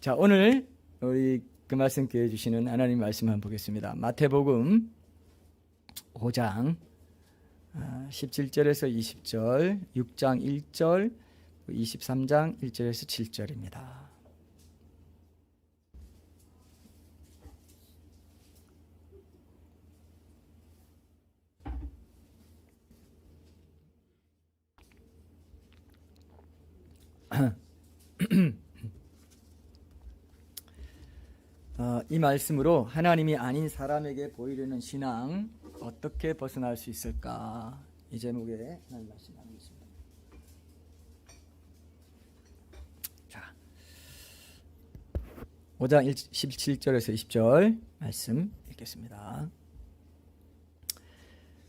자, 오늘 우리 그 말씀께 해주시는 하나님 말씀 한번 보겠습니다. 마태복음 5장 17절에서 20절, 6장 1절, 23장 1절에서 7절입니다. 이 말씀으로 하나님이 아닌 사람에게 보이려는 신앙 어떻게 벗어날 수 있을까? 이 제목에 하나님 말씀 나누겠습니다. 자, 5장 17절에서 20절 말씀 읽겠습니다.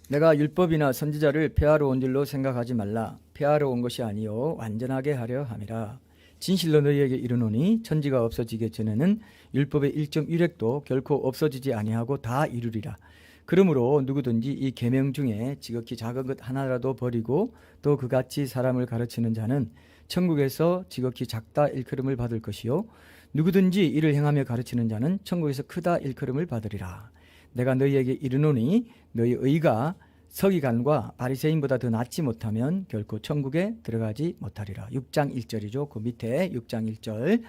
내가 율법이나 선지자를 폐하러 온 줄로 생각하지 말라. 폐하러 온 것이 아니요 완전하게 하려 함이라. 진실로 너희에게 이르노니 천지가 없어지기 전에는 율법의 1.1획도 결코 없어지지 아니하고 다 이루리라. 그러므로 누구든지 이 계명 중에 지극히 작은 것 하나라도 버리고 또 그같이 사람을 가르치는 자는 천국에서 지극히 작다 일컬음을 받을 것이요 누구든지 이를 행하며 가르치는 자는 천국에서 크다 일컬음을 받으리라. 내가 너희에게 이르노니 너희 의가 서기관과 바리새인보다 더 낫지 못하면 결코 천국에 들어가지 못하리라. 6장 1절이죠. 그 밑에 6장 1절.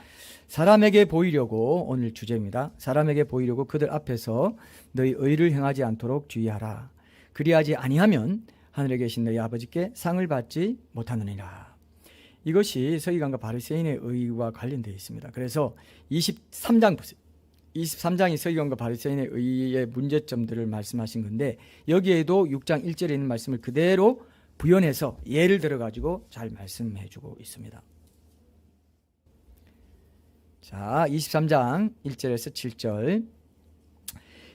사람에게 보이려고, 오늘 주제입니다. 사람에게 보이려고 그들 앞에서 너희 의를 행하지 않도록 주의하라. 그리하지 아니하면 하늘에 계신 너희 아버지께 상을 받지 못하느니라. 이것이 서기관과 바리새인의 의와 관련되어 있습니다. 그래서 23장 보세요. 23장이 서기관과 바리새인의 의의 문제점들을 말씀하신 건데 여기에도 6장 1절에 있는 말씀을 그대로 부연해서 예를 들어가지고 잘 말씀해 주고 있습니다. 자, 23장 1절에서 7절.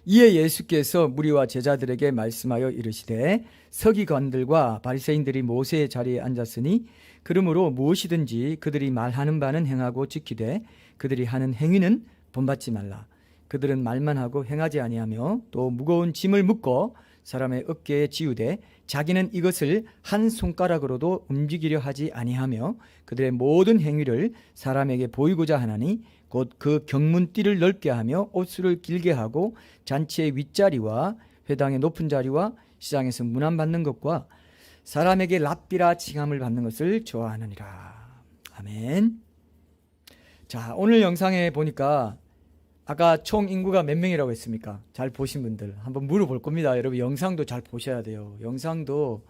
이에 예수께서 무리와 제자들에게 말씀하여 이르시되 서기관들과 바리새인들이 모세의 자리에 앉았으니 그러므로 무엇이든지 그들이 말하는 바는 행하고 지키되 그들이 하는 행위는 본받지 말라. 그들은 말만 하고 행하지 아니하며 또 무거운 짐을 묶어 사람의 어깨에 지우되 자기는 이것을 한 손가락으로도 움직이려 하지 아니하며 그들의 모든 행위를 사람에게 보이고자 하나니 곧 그 경문띠를 넓게 하며 옷수를 길게 하고 잔치의 윗자리와 회당의 높은 자리와 시장에서 문안받는 것과 사람에게 랍비라 칭함을 받는 것을 좋아하느니라. 아멘. 자, 오늘 영상에 보니까 아까 총 인구가 몇 명이라고 했습니까? 잘 보신 분들 한번 물어볼 겁니다. 여러분 영상도 잘 보셔야 돼요. 영상도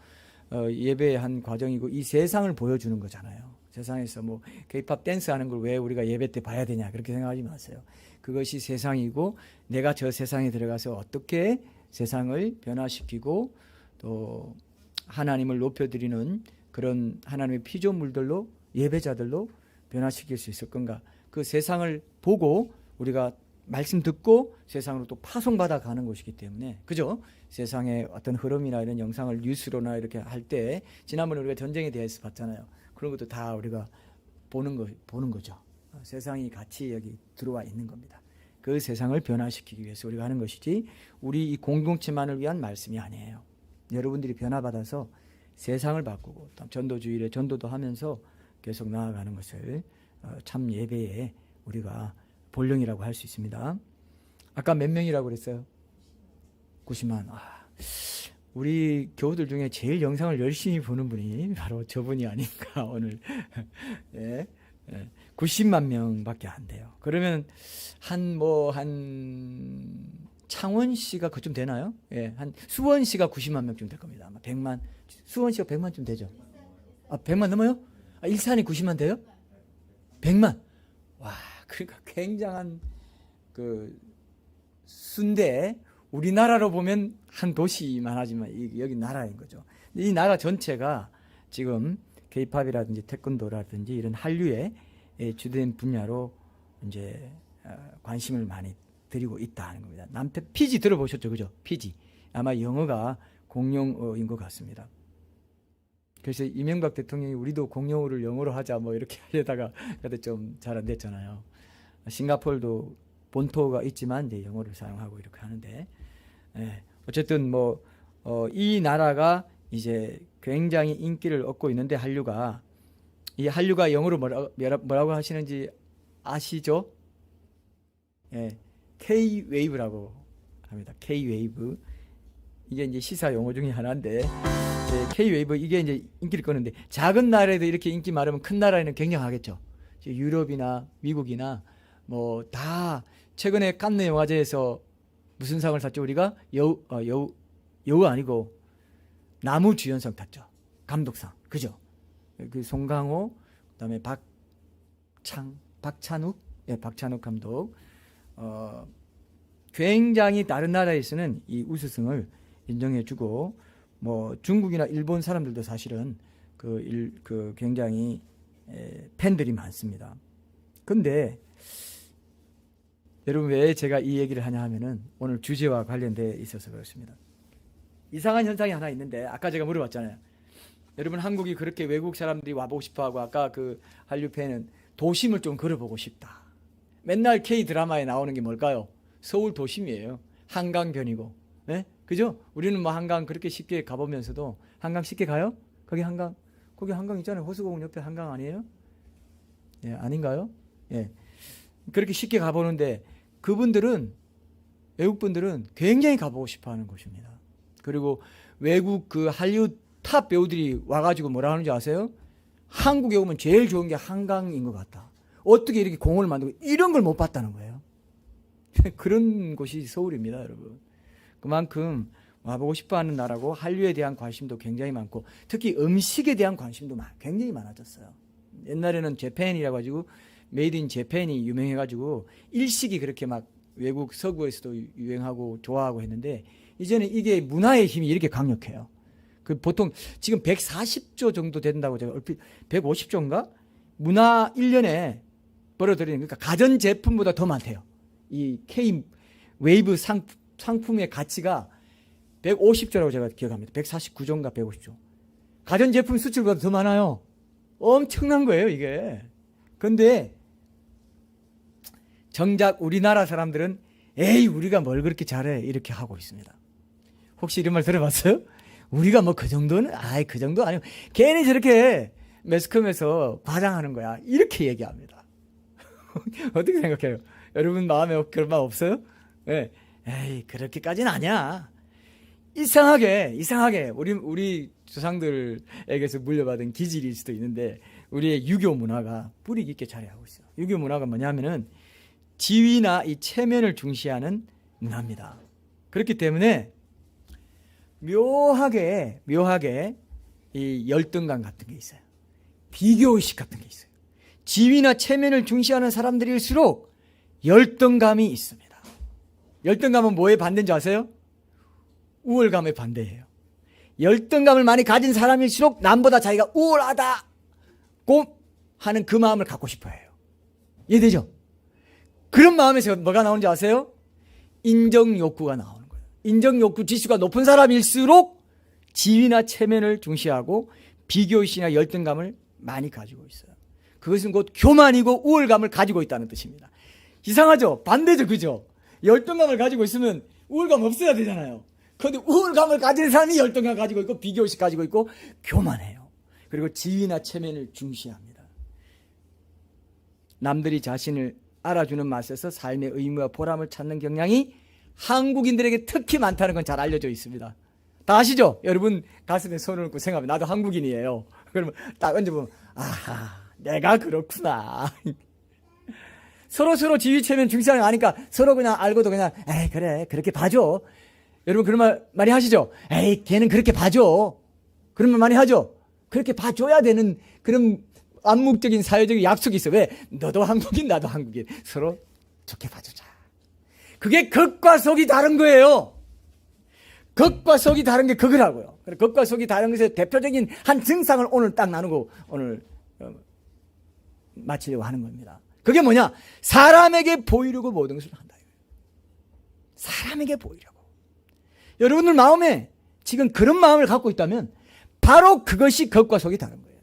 예배의 한 과정이고 이 세상을 보여주는 거잖아요. 세상에서 뭐 K-팝 댄스 하는 걸 왜 우리가 예배 때 봐야 되냐 그렇게 생각하지 마세요. 그것이 세상이고 내가 저 세상에 들어가서 어떻게 세상을 변화시키고 또 하나님을 높여드리는 그런 하나님의 피조물들로 예배자들로 변화시킬 수 있을 건가. 그 세상을 보고 우리가 말씀 듣고 세상으로 또 파송받아 가는 것이기 때문에 그죠? 세상의 어떤 흐름이나 이런 영상을 뉴스로나 이렇게 할 때 지난번에 우리가 전쟁에 대해서 봤잖아요. 그런 것도 다 우리가 보는 거죠. 세상이 같이 여기 들어와 있는 겁니다. 그 세상을 변화시키기 위해서 우리가 하는 것이지 우리 이 공동체만을 위한 말씀이 아니에요. 여러분들이 변화받아서 세상을 바꾸고 전도주일에 전도도 하면서 계속 나아가는 것을 참 예배에 우리가 본령이라고 할 수 있습니다. 아까 몇 명이라고 그랬어요? 90만. 우리 교우들 중에 제일 영상을 열심히 보는 분이 바로 저분이 아닌가 오늘. 예, 90만 명밖에 안 돼요. 그러면 한 창원시가 그쯤 되나요? 예, 한 수원시가 90만 명쯤 될 겁니다. 아마 100만. 수원시가 100만쯤 되죠? 100만 넘어요? 일산이 90만 돼요? 100만. 와, 그러니까 굉장한 그 수인데 우리나라로 보면 한 도시만 하지만 여기 나라인 거죠. 이 나라 전체가 지금 K-팝이라든지 태권도라든지 이런 한류의 주된 분야로 이제 관심을 많이 드리고 있다는 겁니다. 남편 피지 들어보셨죠, 그죠? 피지 아마 영어가 공용어인 것 같습니다. 그래서 이명박 대통령이 우리도 공용어를 영어로 하자 뭐 이렇게 하려다가 그때 좀 잘 안 됐잖아요. 싱가포르도 본토가 있지만 이제 영어를 사용하고 이렇게 하는데 어쨌든 이 나라가 이제 굉장히 인기를 얻고 있는데 한류가 이 한류가 영어로 뭐라고 하시는지 아시죠? 예, K-웨이브라고 합니다. K-웨이브. 이게 이제 시사 용어 중에 하나인데, K-웨이브 이게 이제 인기를 끄는데, 작은 나라에도 이렇게 인기 많으면 큰 나라에는 굉장하겠죠. 유럽이나 미국이나 뭐 다 최근에 칸느 영화제에서 무슨 상을 탔죠? 우리가 여우 아니고 나무주연상 탔죠. 감독상. 그죠? 그 송강호, 그다음에 박찬욱, 박찬욱 감독. 굉장히 다른 나라에서는 이 우수승을 인정해주고, 뭐 중국이나 일본 사람들도 사실은 그 굉장히 팬들이 많습니다. 근데 여러분, 왜 제가 이 얘기를 하냐 하면은 오늘 주제와 관련돼 있어서 그렇습니다. 이상한 현상이 하나 있는데, 아까 제가 물어봤잖아요. 여러분, 한국이 그렇게 외국 사람들이 와보고 싶어하고, 아까 그 한류 팬은 도심을 좀 걸어보고 싶다. 맨날 K 드라마에 나오는 게 뭘까요? 서울 도심이에요. 한강변이고, 네? 그죠? 우리는 뭐 한강 그렇게 쉽게 가보면서도, 한강 쉽게 가요? 거기 한강 있잖아요. 호수공원 옆에 한강 아니에요? 예, 아닌가요? 예, 그렇게 쉽게 가보는데, 외국 분들은 굉장히 가보고 싶어하는 곳입니다. 그리고 외국 그 한류 탑 배우들이 와가지고 뭐라 하는지 아세요? 한국에 오면 제일 좋은 게 한강인 것 같다. 어떻게 이렇게 공원을 만들고, 이런 걸 못 봤다는 거예요. 그런 곳이 서울입니다, 여러분. 그만큼 와보고 싶어하는 나라고, 한류에 대한 관심도 굉장히 많고, 특히 음식에 대한 관심도 굉장히 많아졌어요. 옛날에는 재팬이라 가지고 메이드 인 재팬이 유명해가지고 일식이 그렇게 막 외국 서구에서도 유행하고 좋아하고 했는데, 이제는 이게 문화의 힘이 이렇게 강력해요. 그 보통 지금 140조 정도 된다고 제가 얼핏 150조인가? 문화 1년에 벌어들이는, 그러니까 가전 제품보다 더 많대요. 이 K 웨이브 상품의 가치가 150조라고 제가 기억합니다. 149조인가 150조. 가전 제품 수출보다 더 많아요. 엄청난 거예요, 이게. 근데 정작 우리나라 사람들은 에이, 우리가 뭘 그렇게 잘해, 이렇게 하고 있습니다. 혹시 이런 말 들어봤어요? 우리가 뭐 그 정도는, 그 정도 아니고 괜히 저렇게 매스컴에서 과장하는 거야, 이렇게 얘기합니다. 어떻게 생각해요? 여러분 마음에 그런 마음 없어요? 네. 에이, 그렇게까지는 아니야. 이상하게 우리 조상들에게서 물려받은 기질일 수도 있는데, 우리의 유교 문화가 뿌리 깊게 자리하고 있어요. 유교 문화가 뭐냐면은 지위나 이 체면을 중시하는 문화입니다. 그렇기 때문에 묘하게 이 열등감 같은 게 있어요. 비교의식 같은 게 있어요. 지위나 체면을 중시하는 사람들일수록 열등감이 있습니다. 열등감은 뭐에 반대인지 아세요? 우월감의 반대예요. 열등감을 많이 가진 사람일수록 남보다 자기가 우월하다고 하는 그 마음을 갖고 싶어 해요. 이해되죠? 그런 마음에서 뭐가 나오는지 아세요? 인정 욕구가 나오는 거예요. 인정 욕구 지수가 높은 사람일수록 지위나 체면을 중시하고 비교의식이나 열등감을 많이 가지고 있어요. 그것은 곧 교만이고 우월감을 가지고 있다는 뜻입니다. 이상하죠? 반대죠, 그죠? 열등감을 가지고 있으면 우월감 없어야 되잖아요. 그런데 우월감을 가진 사람이 열등감 가지고 있고, 비교의식 가지고 있고, 교만해요. 그리고 지위나 체면을 중시합니다. 남들이 자신을 알아주는 맛에서 삶의 의무와 보람을 찾는 경향이 한국인들에게 특히 많다는 건 잘 알려져 있습니다. 다 아시죠? 여러분 가슴에 손을 얹고 생각하면, 나도 한국인이에요. 그러면 딱 얹어보면, 아하, 내가 그렇구나. 서로 지위 체면 중시하는 거 아니까 서로 그냥 알고도 그냥, 에이, 그래, 그렇게 봐줘. 여러분 그런 말 많이 하시죠? 에이, 걔는 그렇게 봐줘. 그런 말 많이 하죠? 그렇게 봐줘야 되는 그런 암묵적인 사회적인 약속이 있어. 왜? 너도 한국인, 나도 한국인. 서로 좋게 봐주자. 그게 겉과 속이 다른 거예요. 겉과 속이 다른 게 그거라고요. 겉과 속이 다른 것의 대표적인 한 증상을 오늘 딱 나누고 오늘 마치려고 하는 겁니다. 그게 뭐냐? 사람에게 보이려고 모든 것을 한다. 사람에게 보이려고. 여러분들 마음에 지금 그런 마음을 갖고 있다면 바로 그것이 겉과 속이 다른 거예요.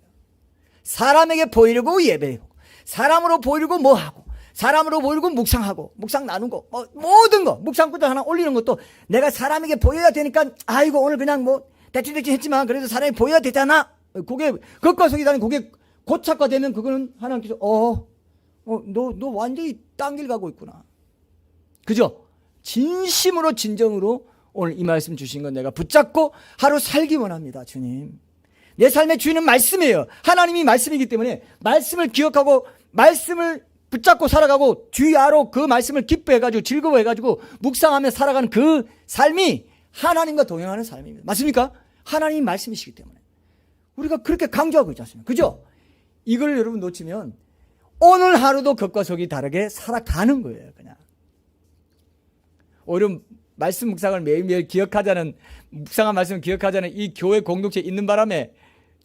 사람에게 보이려고 예배하고, 사람으로 보이려고 뭐하고, 사람으로 보이려고 묵상하고, 묵상 나누고, 모든 거, 묵상구절 하나 올리는 것도 내가 사람에게 보여야 되니까, 아이고 오늘 그냥 뭐 대충 했지만 그래도 사람이 보여야 되잖아. 그게 겉과 속이 다른, 그게 고착화되면 그거는 하나님께서 너 완전히 딴 길 가고 있구나. 그죠? 진심으로 진정으로 오늘 이 말씀 주신 건 내가 붙잡고 하루 살기 원합니다. 주님, 내 삶의 주인은 말씀이에요. 하나님이 말씀이기 때문에 말씀을 기억하고 말씀을 붙잡고 살아가고 주야로 그 말씀을 기뻐해가지고 즐거워해가지고 묵상하며 살아가는 그 삶이 하나님과 동행하는 삶입니다. 맞습니까? 하나님이 말씀이시기 때문에 우리가 그렇게 강조하고 있지 않습니까? 그죠? 이걸 여러분 놓치면 오늘 하루도 겉과 속이 다르게 살아가는 거예요. 그냥 오히려 말씀 묵상을 매일매일 기억하자는, 묵상한 말씀을 기억하자는 이 교회 공동체에 있는 바람에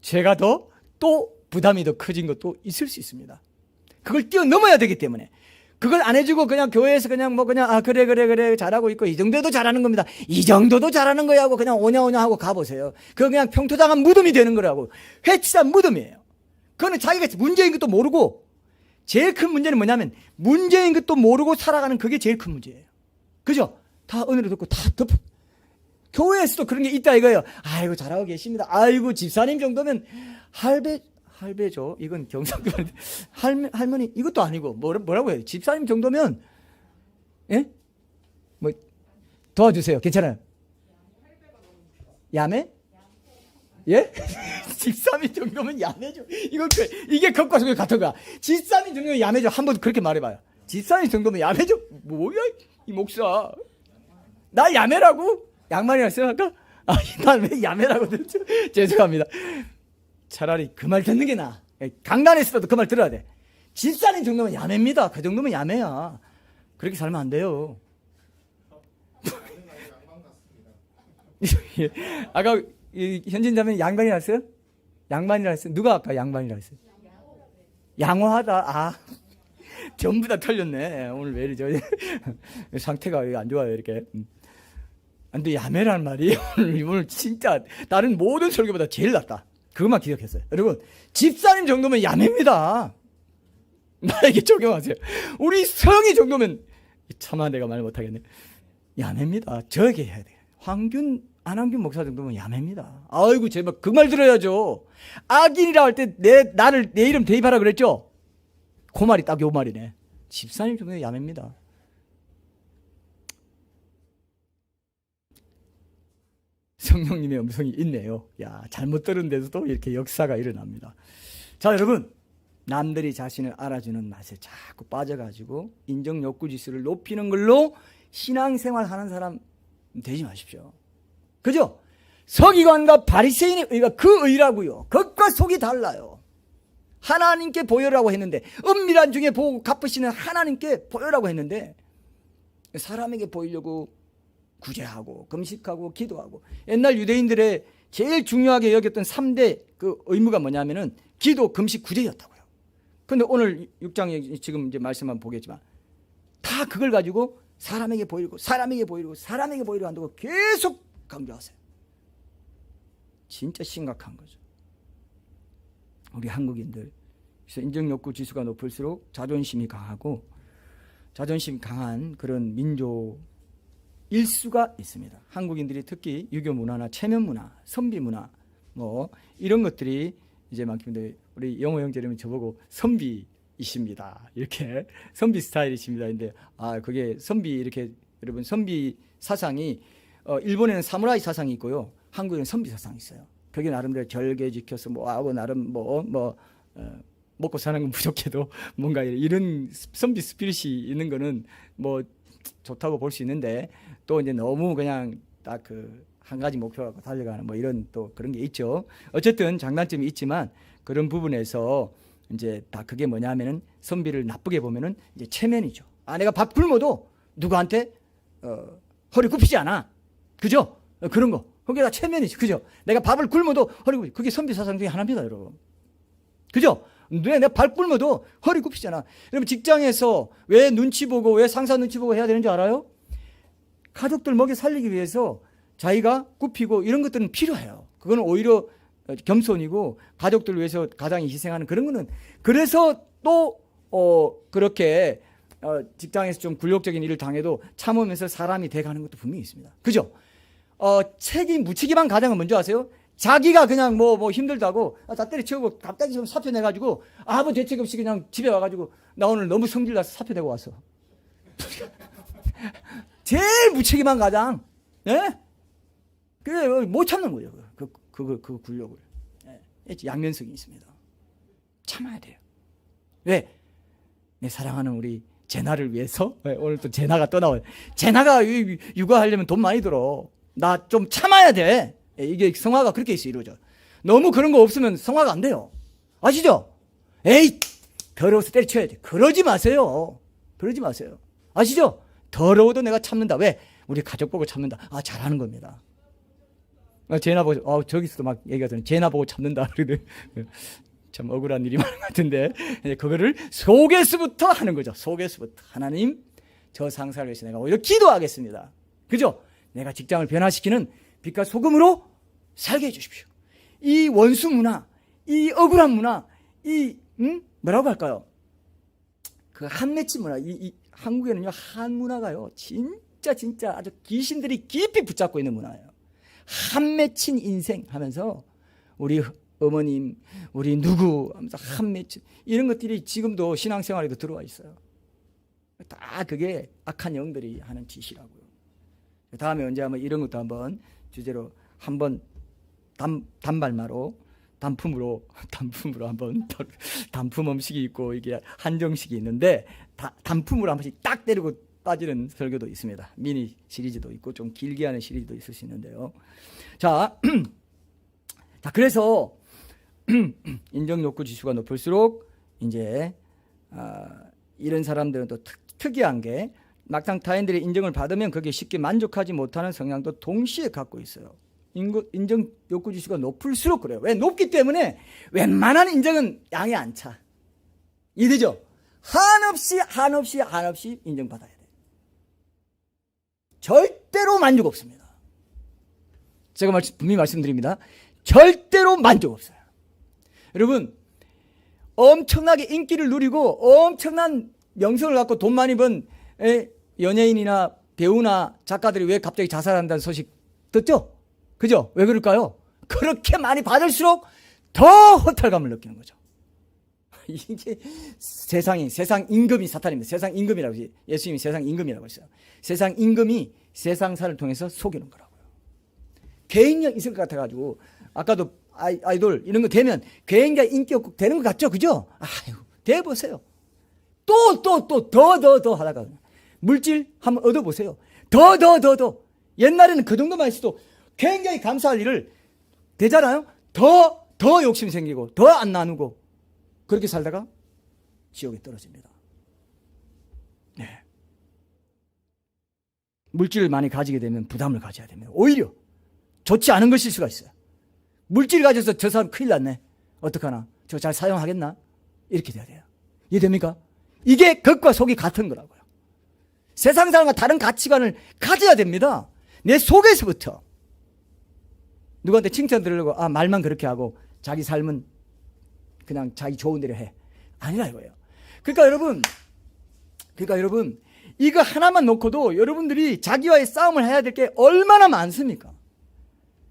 제가 또 부담이 더 커진 것도 있을 수 있습니다. 그걸 뛰어넘어야 되기 때문에. 그걸 안 해주고 그냥 교회에서 그냥 그래 잘하고 있고 이 정도도 잘하는 겁니다. 이 정도도 잘하는 거야 하고 그냥 오냐 하고 가보세요. 그거 그냥 평토당한 무덤이 되는 거라고. 회치산 무덤이에요. 그거는 자기가 문제인 것도 모르고, 제일 큰 문제는 뭐냐면 문제인 것도 모르고 살아가는 그게 제일 큰 문제예요. 그죠? 다 은혜로 듣고 다 덮어. 교회에서도 그런 게 있다 이거예요. 아이고 잘하고 계십니다. 아이고 집사님 정도면 할배죠. 이건 경상도 할머니 이것도 아니고 뭐라고 해요? 집사님 정도면 예? 뭐 도와주세요. 괜찮아요. 야매? 예? 집사님 정도면 야매죠. 이게 겉과 속이 같은 거야. 집사님 정도면 야매죠. 한번 그렇게 말해봐요. 집사님 정도면 야매죠. 뭐야 이 목사? 나 야매라고? 양말이라 생각할까? 난 왜 야매라고 듣죠? 죄송합니다. 차라리 그 말 듣는 게 나아. 강단에서도 그 말 들어야 돼. 집사님 정도면 야매입니다. 그 정도면 야매야. 그렇게 살면 안 돼요. 아까 현진자매 양반이라 했어요? 양반이라 했어요? 누가 아까 양반이라 했어요? 양호하다. 전부 다 털렸네. 오늘 왜 이러죠? 상태가 안 좋아요, 이렇게. 근데 야매라는 말이 오늘 진짜 다른 모든 설교보다 제일 낫다. 그것만 기억했어요. 여러분, 집사님 정도면 야매입니다. 나에게 적용하세요. 우리 성이 정도면, 차마 내가 말 못하겠네. 야매입니다. 저에게 해야 돼요. 안한균 목사 정도면 야매입니다. 아이고, 제발 그 말 들어야죠. 악인이라 할 때 내 이름 대입하라 그랬죠? 그 말이 딱 요 말이네. 집사님 정도면 야매입니다. 성령님의 음성이 있네요. 야, 잘못 들은 데서도 이렇게 역사가 일어납니다. 자, 여러분, 남들이 자신을 알아주는 맛에 자꾸 빠져가지고 인정 욕구 지수를 높이는 걸로 신앙생활 하는 사람 되지 마십시오. 그죠? 서기관과 바리새인의 의가 그 의라고요. 겉과 속이 달라요. 하나님께 보여라고 했는데, 은밀한 중에 보고 갚으시는 하나님께 보여라고 했는데, 사람에게 보이려고 구제하고 금식하고 기도하고. 옛날 유대인들의 제일 중요하게 여겼던 3대 그 의무가 뭐냐면은 기도, 금식, 구제였다고요. 그런데 오늘 6장에 지금 이제 말씀만 보겠지만 다 그걸 가지고 사람에게 보이고 한다고 계속 강조하세요. 진짜 심각한 거죠. 우리 한국인들, 그래서 인정욕구 지수가 높을수록 자존심이 강하고, 자존심 강한 그런 민족일 수가 있습니다. 한국인들이 특히 유교 문화나 체면 문화, 선비 문화 뭐 이런 것들이 이제 많긴데, 우리 영호 형제님은 저보고 선비이십니다. 이렇게 선비 스타일이십니다. 근데 그게 선비, 이렇게 여러분, 선비 사상이 일본에는 사무라이 사상이 있고요, 한국에는 선비 사상이 있어요. 그게 나름대로 절개 지켜서 하고 나름 먹고 사는 건 부족해도 뭔가 이런 선비 스피릿이 있는 거는 뭐 좋다고 볼 수 있는데, 또 이제 너무 그냥 딱 그 한 가지 목표 갖고 달려가는 뭐 이런 또 그런 게 있죠. 어쨌든 장단점이 있지만 그런 부분에서 이제 다 그게 뭐냐면은 선비를 나쁘게 보면은 이제 체면이죠. 내가 밥 굶어도 누구한테 허리 굽히지 않아. 그죠? 그런 거. 그게 다 체면이지. 그죠? 내가 밥을 굶어도 허리 굽히지. 그게 선비 사상 중에 하나입니다, 여러분. 그죠? 내가 밥 굶어도 허리 굽히잖아. 여러분, 직장에서 왜 눈치 보고, 왜 상사 눈치 보고 해야 되는 줄 알아요? 가족들 먹여 살리기 위해서 자기가 굽히고 이런 것들은 필요해요. 그거는 오히려 겸손이고 가족들 위해서 가장이 희생하는 그런 거는, 그래서 또 그렇게 직장에서 좀 굴욕적인 일을 당해도 참으면서 사람이 돼가는 것도 분명히 있습니다. 그죠? 무책임한 가장은 뭔지 아세요? 자기가 그냥 뭐 힘들다고 다 때려치우고 갑자기 좀 사표 내가지고 아무 대책 없이 그냥 집에 와가지고 나 오늘 너무 성질 나서 사표 내고 왔어. 제일 무책임한 가장, 예? 그게 못 참는 거예요. 그 굴욕을. 예. 양면성이 있습니다. 참아야 돼요. 왜? 내 사랑하는 우리 제나를 위해서. 예, 오늘 또 제나가 또 나와요. 제나가 육아하려면 돈 많이 들어. 나 좀 참아야 돼. 예, 이게 성화가 그렇게 이루어져. 너무 그런 거 없으면 성화가 안 돼요. 아시죠? 에이, 더러워서 때려쳐야 돼. 그러지 마세요. 그러지 마세요. 아시죠? 더러워도 내가 참는다. 왜? 우리 가족 보고 참는다. 아, 잘하는 겁니다. 제나 보고, 저기서도 막 얘기가 되는, 제나 보고 참는다. 참 억울한 일이 많은 것 같은데, 그거를 속에서부터 하는 거죠. 속에서부터. 하나님, 저 상사를 위해서 내가 오히려 기도하겠습니다. 그죠? 내가 직장을 변화시키는 빛과 소금으로 살게 해주십시오. 이 원수 문화, 이 억울한 문화, 뭐라고 할까요? 그 한맺힌 문화, 한국에는요, 한 문화가요, 진짜 아주 귀신들이 깊이 붙잡고 있는 문화예요. 한맺힌 인생 하면서 우리 어머님, 우리 누구 하면서 한맺힌 이런 것들이 지금도 신앙생활에도 들어와 있어요. 다 그게 악한 영들이 하는 짓이라고요. 다음에 언제 한번 이런 것도 한번 주제로 한번 단발마로 단품으로 한번 단품 음식이 있고 이게 한정식이 있는데 단품으로 한 번씩 딱 때리고 빠지는 설교도 있습니다. 미니 시리즈도 있고 좀 길게 하는 시리즈도 있을 수 있는데요. 자, 그래서 인정 욕구 지수가 높을수록 이제 이런 사람들은 또 특이한 게 막상 타인들의 인정을 받으면 거기에 쉽게 만족하지 못하는 성향도 동시에 갖고 있어요. 인정 욕구 지수가 높을수록 그래요. 왜? 높기 때문에 웬만한 인정은 양이 안 차. 이해되죠? 한없이 인정받아야 돼. 절대로 만족 없습니다. 제가 분명히 말씀드립니다. 절대로 만족 없어요. 여러분, 엄청나게 인기를 누리고 엄청난 명성을 갖고 돈 많이 번 연예인이나 배우나 작가들이 왜 갑자기 자살한다는 소식 듣죠? 그죠? 왜 그럴까요? 그렇게 많이 받을수록 더 허탈감을 느끼는 거죠. 이게 세상 임금이 사탄입니다. 세상 임금이라고 예수님이 세상 임금이라고 했어요. 세상 임금이 세상사를 통해서 속이는 거라고요. 개인력 있을 것 같아가지고 아까도 아이돌 이런 거 되면 굉장히 인기 없고 되는 것 같죠? 그죠? 아유, 돼보세요. 더 하다가 물질 한번 얻어보세요. 더. 옛날에는 그 정도만 있어도 굉장히 감사할 일을 되잖아요. 더 욕심 생기고 더 안 나누고 그렇게 살다가 지옥에 떨어집니다. 네. 물질을 많이 가지게 되면 부담을 가져야 됩니다. 오히려 좋지 않은 것일 수가 있어요. 물질 가져서 저 사람 큰일 났네. 어떡하나? 저 잘 사용하겠나? 이렇게 돼야 돼요. 이해됩니까? 이게 겉과 속이 같은 거라고요. 세상 사람과 다른 가치관을 가져야 됩니다. 내 속에서부터. 누구한테 칭찬 들으려고 말만 그렇게 하고 자기 삶은 그냥 자기 좋은 대로 해. 아니라 이거예요. 그러니까 여러분 이거 하나만 놓고도 여러분들이 자기와의 싸움을 해야 될 게 얼마나 많습니까?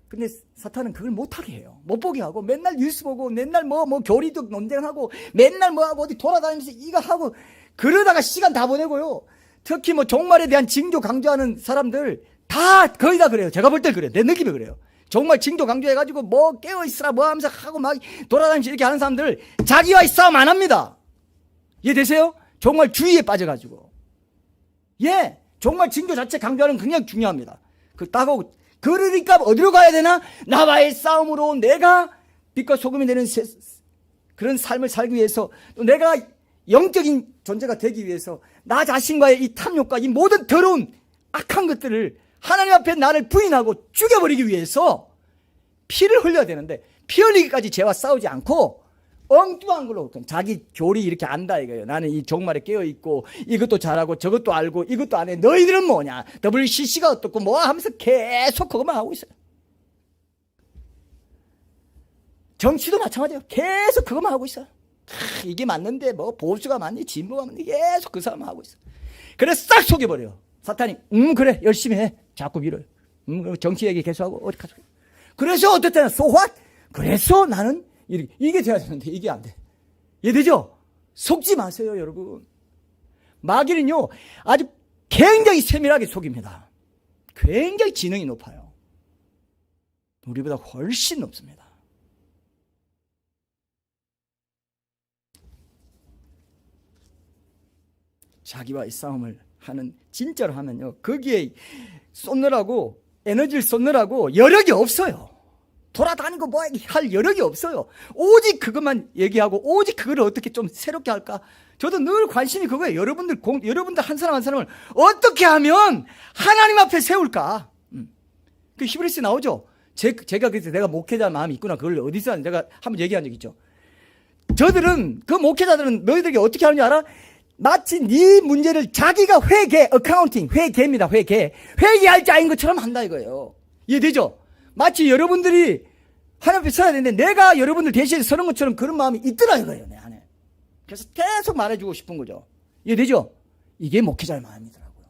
근데 사탄은 그걸 못하게 해요. 못 보게 하고 맨날 뉴스 보고 맨날 뭐 교리도 논쟁하고 맨날 뭐하고 어디 돌아다니면서 이거 하고 그러다가 시간 다 보내고요. 특히 종말에 대한 징조 강조하는 사람들 다 거의 다 그래요. 제가 볼 때 그래요. 내 느낌이 그래요. 정말 징조 강조해가지고 뭐 깨어있으라 뭐 하면서 하고 막 돌아다니면서 이렇게 하는 사람들 자기와의 싸움 안 합니다. 이해되세요? 정말 주의에 빠져가지고. 예, 정말 징조 자체 강조하는 건 굉장히 중요합니다. 그러니까 어디로 가야 되나? 나와의 싸움으로 내가 빛과 소금이 되는 그런 삶을 살기 위해서 또 내가 영적인 존재가 되기 위해서 나 자신과의 이 탐욕과 이 모든 더러운 악한 것들을 하나님 앞에 나를 부인하고 죽여버리기 위해서 피를 흘려야 되는데 피 흘리기까지 죄와 싸우지 않고 엉뚱한 걸로 자기 교리 이렇게 안다 이거예요. 나는 이 종말에 깨어있고 이것도 잘하고 저것도 알고 이것도 안 해. 너희들은 뭐냐? WCC가 어떻고 뭐 하면서 계속 그것만 하고 있어요. 정치도 마찬가지예요. 계속 그것만 하고 있어요. 이게 맞는데 뭐 보수가 맞니 진보가 맞니 계속 그 사람만 하고 있어요. 그래서 싹 속여버려요. 사탄이 그래 열심히 해. 자꾸 밀어요. 정치 얘기 계속하고 어디 가서. 그래서 어쨌든 so what? 그래서 나는 이게 돼야 되는데 이게 안 돼. 이해되죠? 속지 마세요, 여러분. 마귀는요, 아주 굉장히 세밀하게 속입니다. 굉장히 지능이 높아요. 우리보다 훨씬 높습니다. 자기와의 싸움을 하는, 진짜로 하면요, 거기에 쏟느라고, 에너지를 쏟느라고 여력이 없어요. 돌아다니고 뭐 할 여력이 없어요. 오직 그것만 얘기하고, 오직 그걸 어떻게 좀 새롭게 할까? 저도 늘 관심이 그거예요. 여러분들 한 사람 한 사람을 어떻게 하면 하나님 앞에 세울까? 그 히브리스에 나오죠. 제가 그래서 내가 목회자 마음이 있구나. 그걸 어디서 내가 한번 얘기한 적 있죠. 저들은, 그 목회자들은 너희들에게 어떻게 하는지 알아? 마치 네 문제를 자기가 회계입니다. 회계할 자인 것처럼 한다 이거예요. 이해되죠? 마치 여러분들이 하나님 앞에 서야 되는데 내가 여러분들 대신에 서는 것처럼 그런 마음이 있더라 이거예요, 내 안에. 그래서 계속 말해주고 싶은 거죠. 이해되죠? 이게 목회자의 마음이더라고요.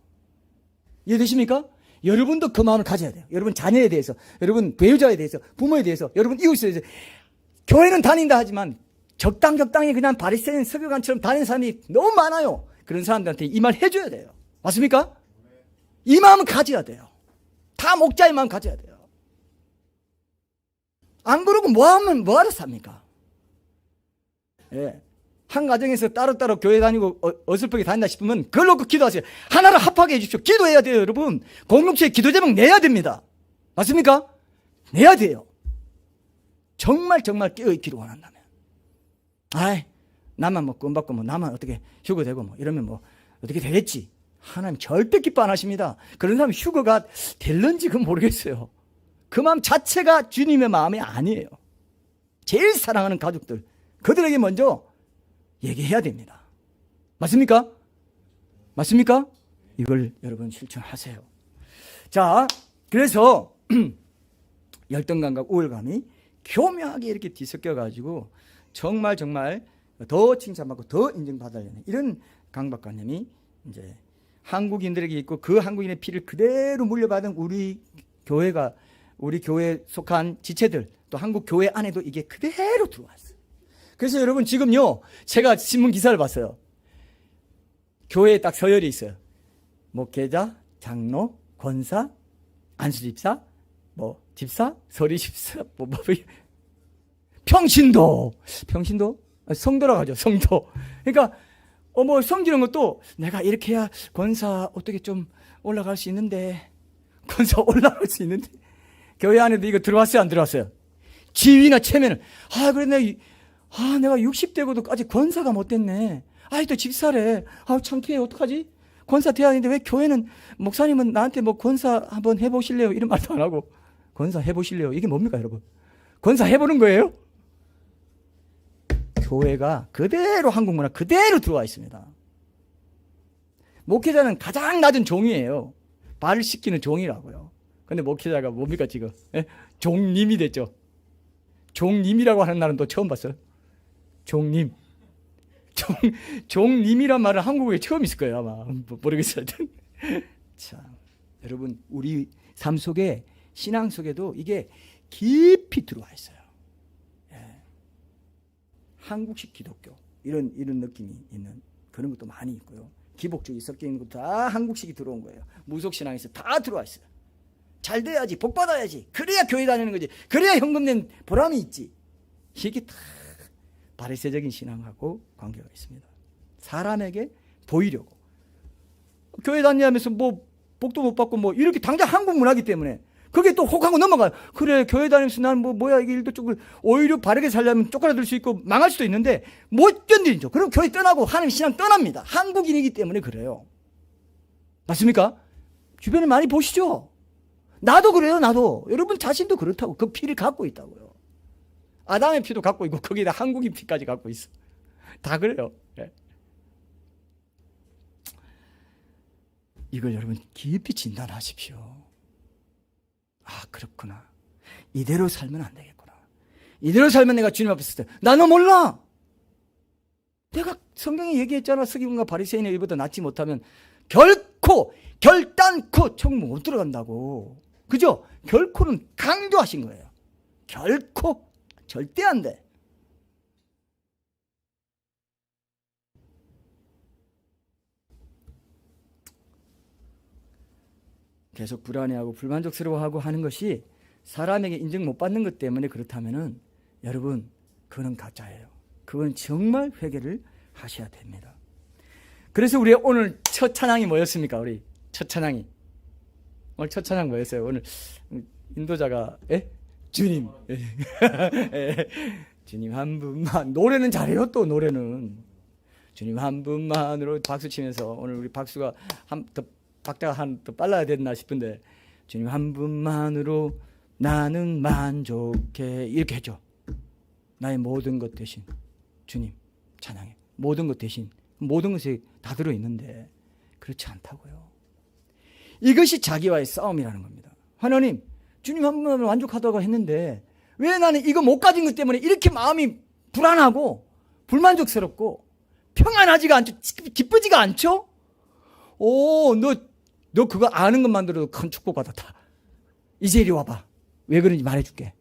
이해되십니까? 여러분도 그 마음을 가져야 돼요. 여러분 자녀에 대해서, 여러분 배우자에 대해서, 부모에 대해서, 여러분 이웃에 대해서. 교회는 다닌다 하지만 적당히 그냥 바리새인 서기관처럼 다니는 사람이 너무 많아요. 그런 사람들한테 이 말 해줘야 돼요. 맞습니까? 이 마음은 가져야 돼요. 다 목자의 마음 가져야 돼요. 안 그러고 뭐하러 삽니까? 예. 한 가정에서 따로따로 교회 다니고 어설프게 다닌다 싶으면 그걸 놓고 기도하세요. 하나를 합하게 해주십시오. 기도해야 돼요, 여러분. 공동체에 기도 제목 내야 됩니다. 맞습니까? 내야 돼요. 정말 깨어있기를 원한다면. 나만 뭐 구원받고 뭐 나만 어떻게 휴거되고 뭐 이러면 뭐 어떻게 되겠지. 하나님 절대 기뻐 안 하십니다. 그런 사람 휴거가 될런지 그건 모르겠어요. 그 마음 자체가 주님의 마음이 아니에요. 제일 사랑하는 가족들, 그들에게 먼저 얘기해야 됩니다. 맞습니까? 맞습니까? 이걸 여러분 실천하세요. 자, 그래서 열등감과 우월감이 교묘하게 이렇게 뒤섞여가지고 정말 더 칭찬받고 더 인정받으려는 이런 강박관념이 이제 한국인들에게 있고, 그 한국인의 피를 그대로 물려받은 우리 교회에 속한 지체들, 또 한국 교회 안에도 이게 그대로 들어왔어요. 그래서 여러분 지금요, 제가 신문 기사를 봤어요. 교회에 딱 서열이 있어요. 목회자, 장로, 권사, 안수집사, 뭐 집사, 서리집사, 평신도, 성도라고 하죠. 성도. 그러니까 뭐 섬기는 것도 내가 이렇게 해야 권사 어떻게 좀 올라갈 수 있는데, 교회 안에도 이거 들어왔어요, 안 들어왔어요? 지위나 체면을, 그래 내가 60대고도 아직 권사가 못 됐네. 또 집사래. 창피해. 어떡하지? 권사 돼야 하는데 왜 교회는, 목사님은 나한테 뭐 권사 한번 해보실래요? 이런 말도 안 하고, 권사 해보실래요? 이게 뭡니까, 여러분? 권사 해보는 거예요? 교회가 그대로 한국 문화 그대로 들어와 있습니다. 목회자는 가장 낮은 종이에요. 발을 씻기는 종이라고요. 근데 목회자가 뭡니까 지금? 종님이 됐죠. 종님이라고 하는 날은 또 처음 봤어요. 종님. 종님이란 말은 한국에 처음 있을 거예요, 아마. 모르겠어요. 자, 여러분, 우리 삶 속에, 신앙 속에도 이게 깊이 들어와 있어요. 한국식 기독교, 이런 느낌이 있는 그런 것도 많이 있고요. 기복주의 섞여 있는 것도 다 한국식이 들어온 거예요. 무속신앙에서 다 들어와 있어요. 잘 돼야지, 복 받아야지, 그래야 교회 다니는 거지, 그래야 현금 낸 보람이 있지. 이게 다 바리새적인 신앙하고 관계가 있습니다. 사람에게 보이려고 교회 다니면서 뭐 복도 못 받고 뭐 이렇게 당장 한국 문화기 때문에 그게 또 혹하고 넘어가요. 그래, 교회 다니면서 난 뭐야 이게 일도 조금 오히려 바르게 살려면 쪼그라들 수 있고 망할 수도 있는데 못 견디죠. 그럼 교회 떠나고 하나님 신앙 떠납니다. 한국인이기 때문에 그래요. 맞습니까? 주변에 많이 보시죠. 나도 그래요. 나도. 여러분 자신도 그렇다고. 그 피를 갖고 있다고요. 아담의 피도 갖고 있고 거기다 한국인 피까지 갖고 있어. 다 그래요. 네. 이걸 여러분 깊이 진단하십시오. 그렇구나. 이대로 살면 안 되겠구나. 이대로 살면 내가 주님 앞에 있을 때 나는 몰라. 내가 성경에 얘기했잖아. 서기관과 바리새인의 일보다 낫지 못하면 결단코 천국 못 들어간다고. 그죠? 결코는 강조하신 거예요. 결코 절대 안 돼. 계속 불안해하고 불만족스러워하고 하는 것이 사람에게 인정 못 받는 것 때문에 그렇다면은 여러분 그건 가짜예요. 그건 정말 회개를 하셔야 됩니다. 그래서 우리 오늘 첫 찬양이 뭐였습니까? 우리 첫 찬양이 오늘 첫 찬양 뭐였어요? 오늘 인도자가 주님 주님 한 분만. 노래는 잘해요. 또 노래는 주님 한 분만으로 박수 치면서 오늘 우리 박수가 박자가 더 빨라야 됐나 싶은데 주님 한 분만으로 나는 만족해 이렇게 했죠. 나의 모든 것 대신 주님 찬양해. 모든 것 대신 모든 것이 다 들어있는데 그렇지 않다고요. 이것이 자기와의 싸움이라는 겁니다. 하나님 주님 한 분만 만족하다고 했는데 왜 나는 이거 못 가진 것 때문에 이렇게 마음이 불안하고 불만족스럽고 평안하지가 않죠. 기쁘지가 않죠. 너 그거 아는 것만으로도 큰 축복받았다. 이제 이리 와봐. 왜 그런지 말해줄게.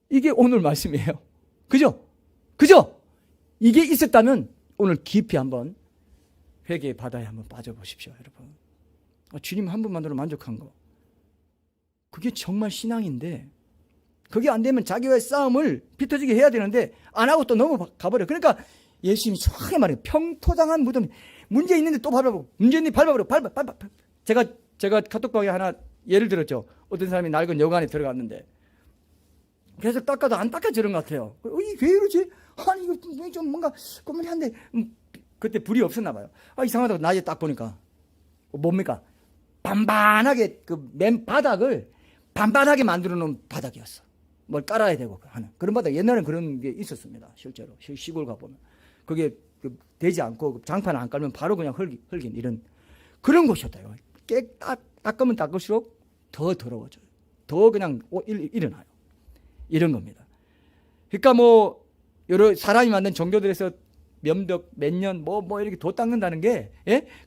이게 오늘 말씀이에요. 그죠? 이게 있었다면 오늘 깊이 한번 회개의 바다에 한번 빠져보십시오. 여러분 주님 한 분만으로 만족한 거 그게 정말 신앙인데 그게 안 되면 자기와의 싸움을 비터지게 해야 되는데 안 하고 또 넘어가버려. 그러니까 예수님이 정확하게 말해요. 평토당한 무덤 문제 있는데 또 밟아보고 문제 있는데 밟아버려. 제가 카톡방에 하나 예를 들었죠. 어떤 사람이 낡은 여관에 들어갔는데 계속 닦아도 안 닦아지는 것 같아요. 이게 왜 이러지? 아니 이거 좀 뭔가 꼬물한데 그때 불이 없었나 봐요. 이상하다고 낮에 딱 보니까 뭡니까? 반반하게 그 맨 바닥을 반반하게 만들어 놓은 바닥이었어. 뭘 깔아야 되고 하는 그런 바닥. 옛날엔 그런 게 있었습니다. 실제로 시골 가보면 그게 되지 않고 장판 안 깔면 바로 그냥 흙인 이런 그런 곳이었다요. 닦으면 닦을수록 더 더러워져요. 더 그냥 일어나요. 이런 겁니다. 그러니까 뭐 여러 사람이 만든 종교들에서 몇백 몇 년 뭐 이렇게 도 닦는다는 게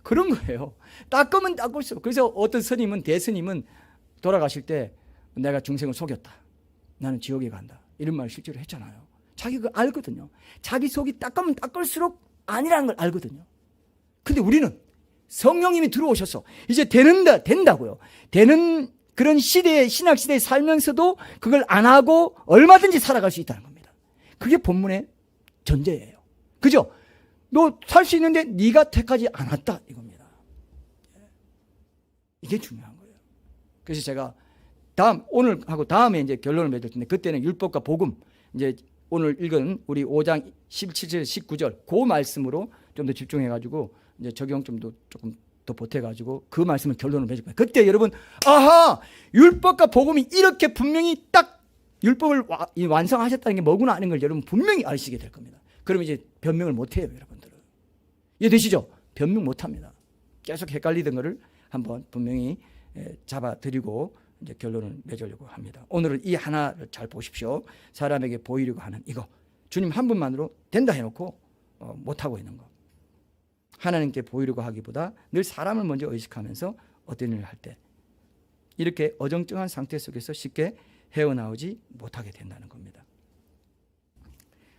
그런 거예요. 닦으면 닦을수록. 그래서 어떤 대스님은 돌아가실 때 내가 중생을 속였다. 나는 지옥에 간다. 이런 말을 실제로 했잖아요. 자기가 알거든요. 자기 속이 닦으면 닦을수록 아니라는 걸 알거든요. 근데 우리는 성령님이 들어오셔서 이제 된다고요. 되는 그런 시대에 신학 시대에 살면서도 그걸 안 하고 얼마든지 살아갈 수 있다는 겁니다. 그게 본문의 전제예요. 그죠? 너 살 수 있는데 네가 택하지 않았다 이겁니다. 이게 중요한 거예요. 그래서 제가 오늘 하고 다음에 이제 결론을 맺을 텐데 그때는 율법과 복음 이제 오늘 읽은 우리 5장 17절 19절 그 말씀으로 좀 더 집중해 가지고 이제 적용 좀 더 조금 더 보태 가지고 그 말씀을 결론을 맺을 거예요. 그때 여러분 율법과 복음이 이렇게 분명히 딱 율법을 완성하셨다는 게 뭐구나 하는 걸 여러분 분명히 아시게 될 겁니다. 그럼 이제 변명을 못 해요, 여러분들은. 이해되시죠? 변명 못 합니다. 계속 헷갈리던 거를 한번 분명히 잡아드리고 이제 결론을 맺으려고 합니다. 오늘은 이 하나를 잘 보십시오. 사람에게 보이려고 하는 이거. 주님 한 분만으로 된다 해놓고 못하고 있는 거. 하나님께 보이려고 하기보다 늘 사람을 먼저 의식하면서 어떤 일을 할 때 이렇게 어정쩡한 상태 속에서 쉽게 헤어나오지 못하게 된다는 겁니다.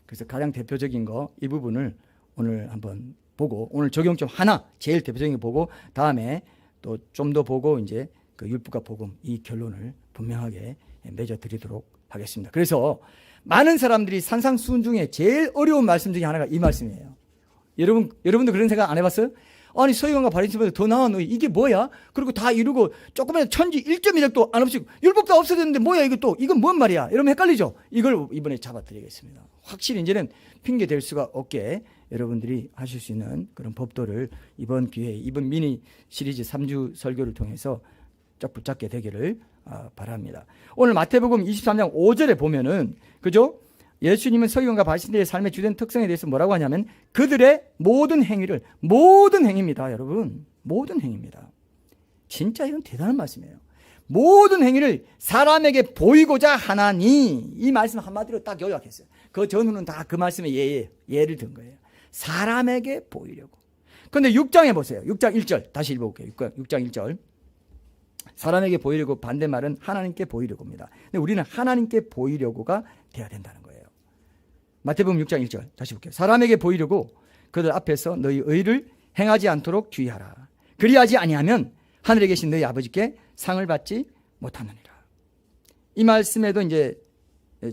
그래서 가장 대표적인 거 이 부분을 오늘 한번 보고 오늘 적용 좀 하나 제일 대표적인 거 보고 다음에 또 좀 더 보고 이제 그 율법과 복음 이 결론을 분명하게 맺어드리도록 하겠습니다. 그래서 많은 사람들이 산상수훈 중에 제일 어려운 말씀 중에 하나가 이 말씀이에요. 여러분도 그런 생각 안 해봤어요? 아니 서기관과 바리새인보다 더 나은 너희 이게 뭐야? 그리고 다 이루고 조금이라도 천지 1.1획도 안 없이고 율법도 없어졌는데 뭐야 이건 뭔 말이야? 이러면 헷갈리죠? 이걸 이번에 잡아드리겠습니다. 확실히 이제는 핑계 댈 수가 없게 여러분들이 하실 수 있는 그런 법도를 이번 기회에 이번 미니 시리즈 3주 설교를 통해서 쫙 붙잡게 되기를 바랍니다. 오늘 마태복음 23장 5절에 보면은 그죠? 예수님은 서기관과 바리새인들의 삶의 주된 특성에 대해서 뭐라고 하냐면 그들의 모든 행위입니다. 여러분 모든 행위입니다. 진짜 이건 대단한 말씀이에요. 모든 행위를 사람에게 보이고자 하나니 이 말씀 한마디로 딱 요약했어요. 그 전후는 다 그 말씀에 예를 든 거예요. 사람에게 보이려고. 그런데 6장에 보세요. 6장 1절 다시 읽어볼게요. 6장 1절 사람에게 보이려고 반대말은 하나님께 보이려고입니다. 근데 우리는 하나님께 보이려고가 돼야 된다는 거예요. 마태복음 6장 1절 다시 볼게요. 사람에게 보이려고 그들 앞에서 너희 의를 행하지 않도록 주의하라. 그리하지 아니하면 하늘에 계신 너희 아버지께 상을 받지 못하느니라. 이 말씀에도 이제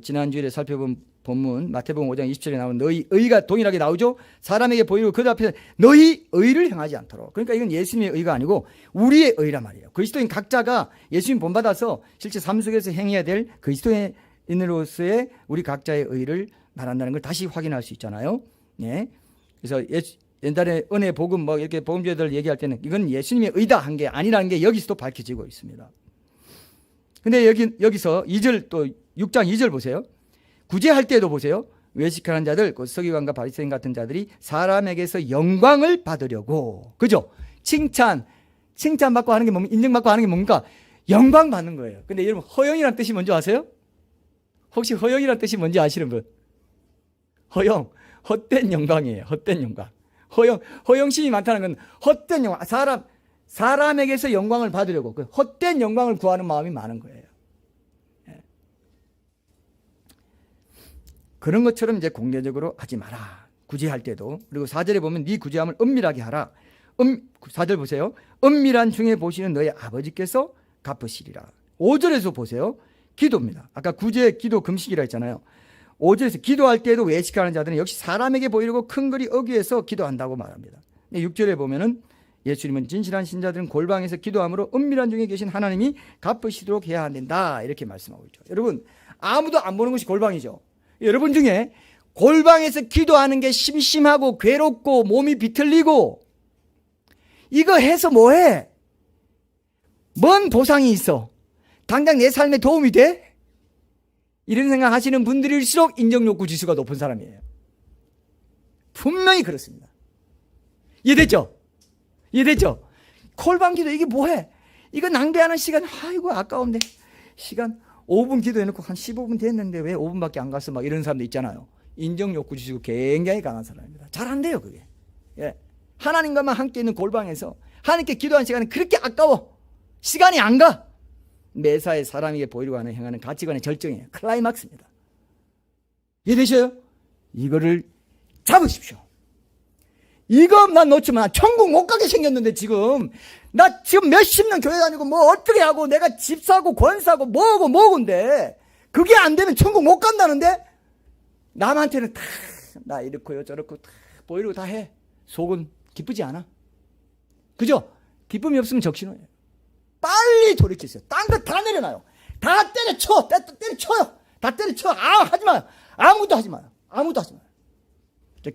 지난 주일에 살펴본 본문 마태복음 5장 20절에 나온 너희 의가 동일하게 나오죠. 사람에게 보이고 그 앞에서 너희 의를 행하지 않도록. 그러니까 이건 예수님의 의가 아니고 우리의 의란 말이에요. 그리스도인 각자가 예수님 본받아서 실제 삶 속에서 행해야 될 그리스도인으로서의 우리 각자의 의를 말한다는 걸 다시 확인할 수 있잖아요. 예. 그래서 옛날에 은혜 복음 뭐 이렇게 복음주의들 얘기할 때는 이건 예수님의 의다 한 게 아니라는 게 여기서도 밝혀지고 있습니다. 근데 여기서 2절 또 6장 2절 보세요. 구제할 때도 보세요. 외식하는 자들, 그 서기관과 바리새인 같은 자들이 사람에게서 영광을 받으려고, 그죠? 칭찬받고 하는 게 뭡니까? 인정받고 하는 게 뭡니까? 영광 받는 거예요. 근데 여러분 허영이라는 뜻이 뭔지 아세요? 혹시 허영이라는 뜻이 뭔지 아시는 분? 허영, 헛된 영광이에요. 헛된 영광. 허영심이 많다는 건 헛된 영광. 사람에게서 영광을 받으려고 그 헛된 영광을 구하는 마음이 많은 거예요. 그런 것처럼 이제 공개적으로 하지 마라. 구제할 때도. 그리고 4절에 보면 네 구제함을 은밀하게 하라. 4절 보세요. 은밀한 중에 보시는 너의 아버지께서 갚으시리라. 5절에서 보세요. 기도입니다. 아까 구제, 기도, 금식이라 했잖아요. 5절에서 기도할 때도 외식하는 자들은 역시 사람에게 보이려고 큰 글이 어귀해서 기도한다고 말합니다. 6절에 보면은 예수님은 진실한 신자들은 골방에서 기도함으로 은밀한 중에 계신 하나님이 갚으시도록 해야 된다. 이렇게 말씀하고 있죠. 여러분 아무도 안 보는 것이 골방이죠. 여러분 중에 골방에서 기도하는 게 심심하고 괴롭고 몸이 비틀리고 이거 해서 뭐해? 뭔 보상이 있어? 당장 내 삶에 도움이 돼? 이런 생각 하시는 분들일수록 인정욕구 지수가 높은 사람이에요. 분명히 그렇습니다. 이해됐죠? 골방 기도 이게 뭐해? 이거 낭비하는 시간, 아이고 아까운데 시간 5분 기도해놓고 한 15분 됐는데 왜 5분밖에 안 갔어? 막 이런 사람도 있잖아요. 인정욕구 지수가 굉장히 강한 사람입니다. 잘 안 돼요 그게. 예. 하나님과만 함께 있는 골방에서 하나님께 기도하는 시간은 그렇게 아까워. 시간이 안 가. 매사에 사람에게 보이려고 하는 행하는 가치관의 절정이에요. 클라이막스입니다. 이해되셔요? 이거를 잡으십시오. 이거 난 놓치면 천국 못 가게 생겼는데 나 지금 몇십 년 교회 다니고 뭐 어떻게 하고 내가 집 사고 권 사고 뭐고인데 그게 안 되면 천국 못 간다는데 남한테는 다 나 이렇고요 저렇고 다 보이려고 다 해. 속은 기쁘지 않아. 그죠? 기쁨이 없으면 적신호예요. 빨리 돌이키세요. 딴 거 다 내려놔요. 다 때려쳐. 때려쳐요. 다 때려쳐. 하지 마요. 아무것도 하지 마요.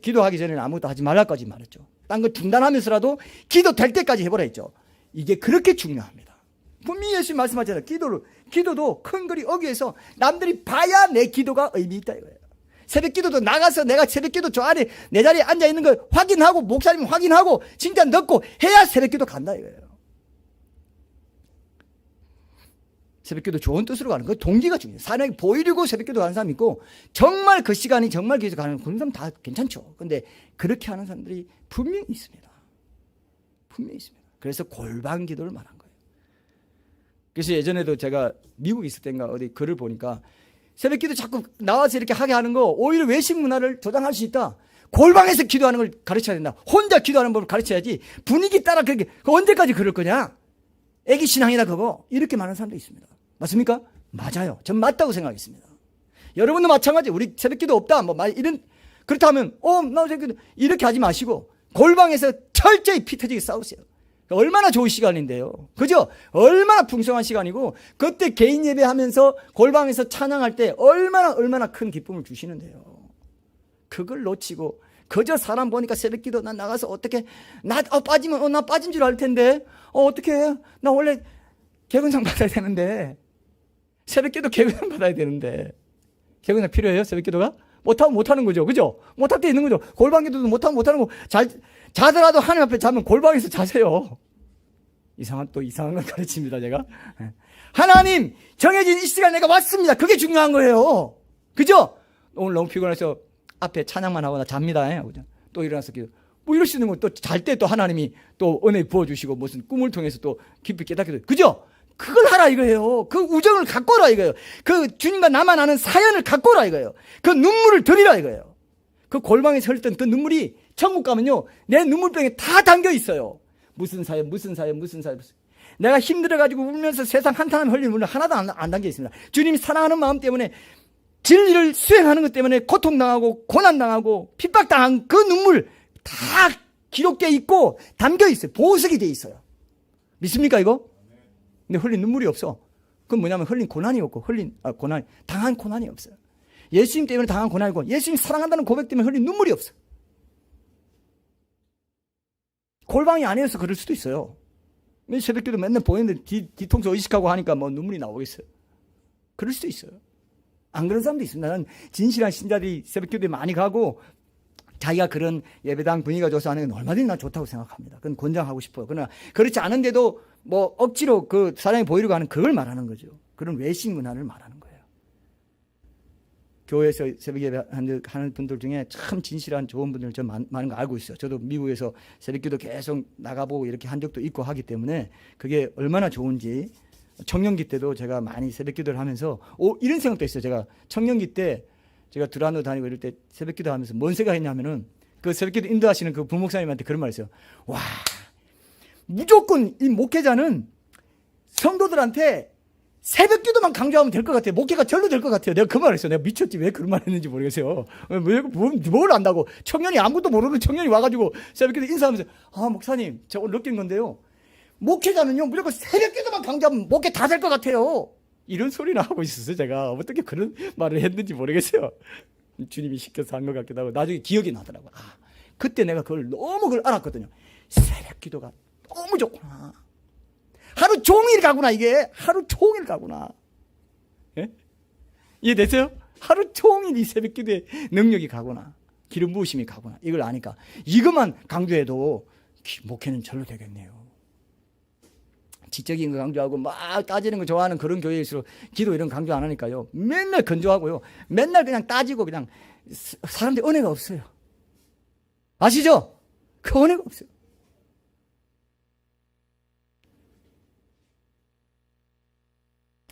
기도하기 전에는 아무것도 하지 말라까지 말했죠. 딴 거 중단하면서라도 기도 될 때까지 해보라 했죠. 이게 그렇게 중요합니다. 분명히 예수님 말씀하잖아요. 기도도 큰 글이 어귀해서 남들이 봐야 내 기도가 의미 있다 이거예요. 새벽 기도도 나가서 내가 새벽 기도 저 안에 내 자리에 앉아 있는 걸 확인하고 목사님 확인하고 진짜 넣고 해야 새벽 기도 간다 이거예요. 새벽기도 좋은 뜻으로 가는 거 동기가 중요해요. 사람에게 보이려고 새벽기도 가는 사람이 있고 정말 그 시간이 정말 기도 가는 그런 사람 다 괜찮죠. 근데 그렇게 하는 사람들이 분명히 있습니다. 그래서 골방 기도를 말한 거예요. 그래서 예전에도 제가 미국에 있을 때인가 어디 글을 보니까 새벽기도 자꾸 나와서 이렇게 하게 하는 거 오히려 외식 문화를 조장할 수 있다. 골방에서 기도하는 걸 가르쳐야 된다. 혼자 기도하는 법을 가르쳐야지 분위기 따라 그렇게 언제까지 그럴 거냐. 애기 신앙이다 그거. 이렇게 말하는 사람도 있습니다. 맞습니까? 맞아요. 전 맞다고 생각했습니다. 여러분도 마찬가지. 우리 새벽기도 없다. 그렇다면 나 새벽기도 이렇게 하지 마시고 골방에서 철저히 피 터지게 싸우세요. 얼마나 좋은 시간인데요. 그죠? 얼마나 풍성한 시간이고 그때 개인 예배하면서 골방에서 찬양할 때 얼마나 큰 기쁨을 주시는데요. 그걸 놓치고 그저 사람 보니까 새벽기도 난 나가서 어떻게 빠지면 나 빠진 줄 알 텐데 어떻게 해? 나 원래 개근상 받아야 되는데 새벽기도 개근상 받아야 되는데 개근상 필요해요? 새벽기도가? 못하면 못하는 거죠. 그죠? 못할 때 있는 거죠. 골방기도도 못하면 못하는 거. 자더라도 하나님 앞에 자면 골방에서 자세요. 이상한 걸 가르칩니다 제가. 하나님 정해진 이 시간에 내가 왔습니다. 그게 중요한 거예요. 그죠? 오늘 너무 피곤해서 앞에 찬양만 하고 나 잡니다. 또 일어나서 기도. 뭐 이럴 수 있는 거 또 잘 때 또 하나님이 또 은혜 부어주시고 무슨 꿈을 통해서 또 깊이 깨닫게 돼. 그죠? 그걸 하라 이거예요. 그 우정을 갖고 오라 이거예요. 그 주님과 나만 아는 사연을 갖고 오라 이거예요. 그 눈물을 들이라 이거예요. 그 골방에 설 땐 그 눈물이 천국 가면요 내 눈물병에 다 담겨 있어요. 무슨 사연. 내가 힘들어가지고 울면서 세상 한탄하며 흘리는 물은 하나도 안 담겨 있습니다. 주님 사랑하는 마음 때문에 진리를 수행하는 것 때문에 고통당하고 고난당하고 핍박당한 그 눈물 다 기록되어 있고 담겨 있어요. 보석이 되어 있어요. 믿습니까 이거? 근데 흘린 눈물이 없어. 그건 뭐냐면 흘린 고난이 없고 당한 고난이 없어요. 예수님 때문에 당한 고난이고 예수님 사랑한다는 고백 때문에 흘린 눈물이 없어. 골방이 아니어서 그럴 수도 있어요. 새벽기도 맨날 보이는데 뒤통수 의식하고 하니까 뭐 눈물이 나오겠어요. 그럴 수도 있어요. 안 그런 사람도 있습니다. 나는 진실한 신자들이 새벽기도에 많이 가고 자기가 그런 예배당 분위기가 좋아서 하는 건 얼마든지 난 좋다고 생각합니다. 그건 권장하고 싶어요. 그러나 그렇지 않은데도 뭐 억지로 그 사랑이 보이려고 하는 그걸 말하는 거죠. 그런 외식 문화를 말하는 거예요. 교회에서 새벽 예배 하는 분들 중에 참 진실한 좋은 분들 저 많은 거 알고 있어요. 저도 미국에서 새벽기도 계속 나가보고 이렇게 한 적도 있고 하기 때문에 그게 얼마나 좋은지 청년기 때도 제가 많이 새벽기도를 하면서 이런 생각도 있어요. 제가 청년기 때 제가 두란노 다니고 이럴 때 새벽기도 하면서 뭔 생각했냐면은 그 새벽기도 인도하시는 그 부목사님한테 그런 말 했어요. 와, 무조건 이 목회자는 성도들한테 새벽기도만 강조하면 될 것 같아요. 목회가 절로 될 것 같아요. 내가 그 말을 했어요. 내가 미쳤지. 왜 그런 말 했는지 모르겠어요. 뭘 안다고. 청년이 아무것도 모르는 청년이 와가지고 새벽기도 인사하면서 목사님 제가 오늘 느낀 건데요. 목회자는요 무조건 새벽기도만 강조하면 목회 다 될 것 같아요. 이런 소리를 하고 있었어요. 제가 어떻게 그런 말을 했는지 모르겠어요. 주님이 시켜서 한 것 같기도 하고 나중에 기억이 나더라고요. 그때 내가 그걸 알았거든요. 새벽기도가 너무 좋구나. 하루 종일 가구나. 이게 하루 종일 가구나. 예? 이해되세요? 하루 종일 이 새벽기도의 능력이 가구나. 기름 부으심이 가구나. 이걸 아니까 이것만 강조해도 목회는 절로 되겠네요. 지적인 거 강조하고 막 따지는 거 좋아하는 그런 교회일수록 기도 이런 거 강조 안 하니까요. 맨날 건조하고요. 맨날 그냥 따지고 그냥 사람들이 은혜가 없어요. 아시죠? 그 은혜가 없어요.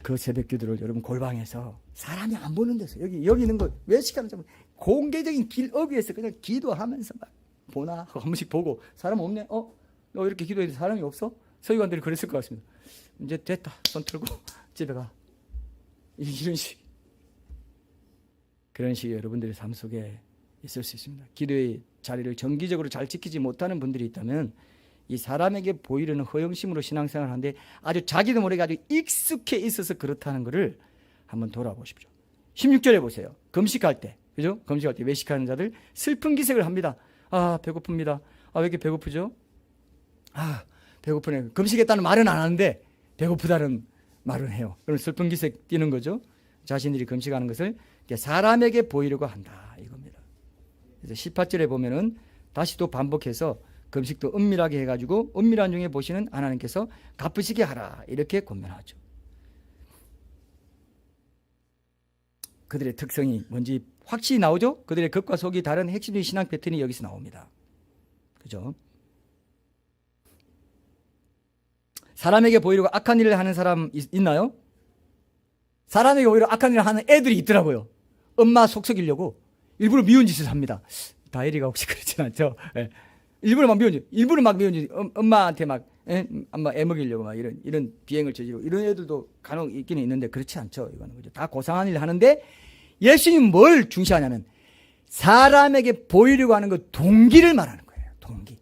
그 새벽 기도를 여러분 골방에서 사람이 안 보는 데서 여기 있는 거 외식하는 점 공개적인 길 어귀에서 그냥 기도하면서 막 보나 한 번씩 보고 사람 없네. 너 이렇게 기도해도 사람이 없어? 서기관들이 그랬을 것 같습니다. 이제 됐다. 손 틀고 집에 가. 이런 식. 그런 식의 여러분들의 삶 속에 있을 수 있습니다. 기도의 자리를 정기적으로 잘 지키지 못하는 분들이 있다면 이 사람에게 보이려는 허영심으로 신앙생활을 하는데 아주 자기도 모르게 아주 익숙해 있어서 그렇다는 것을 한번 돌아보십시오. 16절에 보세요. 금식할 때, 그죠? 금식할 때 외식하는 자들 슬픈 기색을 합니다. 배고픕니다. 왜 이렇게 배고프죠? 배고프네. 금식했다는 말은 안 하는데 배고프다는 말은 해요. 그럼 슬픈 기색 띄는 거죠. 자신들이 금식하는 것을 사람에게 보이려고 한다 이겁니다. 그래서 18절에 보면은 다시 또 반복해서 금식도 은밀하게 해가지고 은밀한 중에 보시는 하나님께서 갚으시게 하라 이렇게 권면하죠. 그들의 특성이 뭔지 확실히 나오죠. 그들의 겉과 속이 다른 핵심적인 신앙 패턴이 여기서 나옵니다. 그죠? 사람에게 보이려고 악한 일을 하는 사람 있나요? 사람에게 보이려고 악한 일을 하는 애들이 있더라고요. 엄마 속썩이려고 일부러 미운 짓을 합니다. 다혜리가 혹시 그렇진 않죠? 네. 일부러 막 미운 짓, 엄마한테 막 애먹이려고 막 이런 비행을 저지르고 이런 애들도 간혹 있기는 있는데 그렇지 않죠. 이거는 그죠? 다 고상한 일을 하는데 예수님 뭘 중시하냐면 사람에게 보이려고 하는 그 동기를 말하는 거예요. 동기.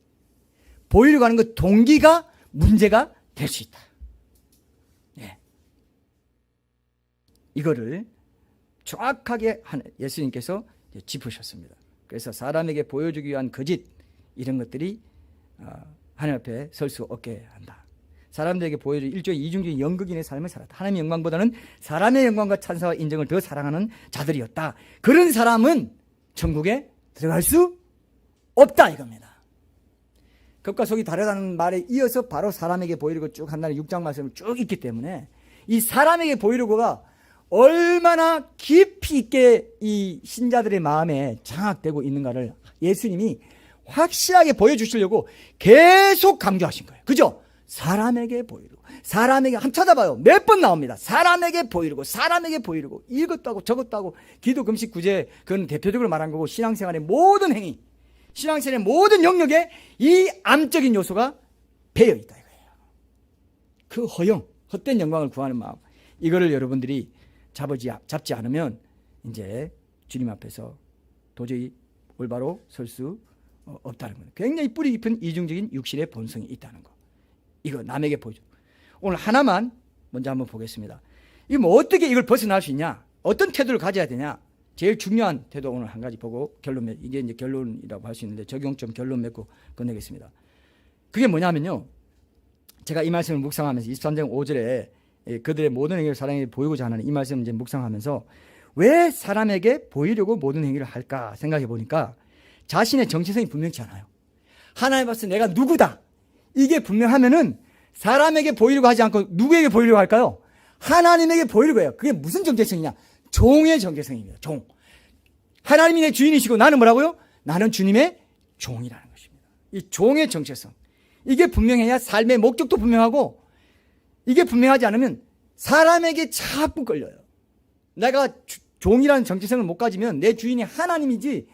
보이려고 하는 그 동기가 문제가 될 수 있다. 예. 이거를 정확하게 예수님께서 짚으셨습니다. 그래서 사람에게 보여주기 위한 거짓 이런 것들이 하나님 앞에 설 수 없게 한다. 사람들에게 보여줄 일종의 이중적인 연극인의 삶을 살았다. 하나님의 영광보다는 사람의 영광과 찬사와 인정을 더 사랑하는 자들이었다. 그런 사람은 천국에 들어갈 수 없다 이겁니다. 겉과 속이 다르다는 말에 이어서 바로 사람에게 보이려고 쭉 한다는 6장 말씀을 쭉 있기 때문에 이 사람에게 보이려고가 얼마나 깊이 있게 이 신자들의 마음에 장악되고 있는가를 예수님이 확실하게 보여주시려고 계속 강조하신 거예요. 그죠? 사람에게 보이려고. 사람에게 한번 찾아봐요. 몇 번 나옵니다. 사람에게 보이려고. 사람에게 보이려고. 이것도 하고 저것도 하고. 기도, 금식, 구제 그건 대표적으로 말한 거고 신앙생활의 모든 행위, 신앙생활의 모든 영역에 이 암적인 요소가 배어 있다 이거예요. 그 허영, 헛된 영광을 구하는 마음, 이거를 여러분들이 잡지 않으면 이제 주님 앞에서 도저히 올바로 설 수 없다는 거예요. 굉장히 뿌리 깊은 이중적인 육신의 본성이 있다는 거. 이거 남에게 보여줘. 오늘 하나만 먼저 한번 보겠습니다. 이거 뭐 어떻게 이걸 벗어날 수 있냐? 어떤 태도를 가져야 되냐? 제일 중요한 태도 오늘 한 가지 보고 이게 이제 결론이라고 할 수 있는데 적용점 결론 맺고 끝내겠습니다. 그게 뭐냐면요. 제가 이 말씀을 묵상하면서 23장 5절에 그들의 모든 행위를 사람에게 보이고자 하는 이 말씀을 이제 묵상하면서 왜 사람에게 보이려고 모든 행위를 할까 생각해 보니까 자신의 정체성이 분명치 않아요. 하나님 앞에서 내가 누구다. 이게 분명하면은 사람에게 보이려고 하지 않고 누구에게 보이려고 할까요? 하나님에게 보이려고 해요. 그게 무슨 정체성이냐? 종의 정체성입니다. 종. 하나님이 내 주인이시고 나는 뭐라고요? 나는 주님의 종이라는 것입니다. 이 종의 정체성. 이게 분명해야 삶의 목적도 분명하고 이게 분명하지 않으면 사람에게 자꾸 걸려요. 내가 종이라는 정체성을 못 가지면 내 주인이 하나님이지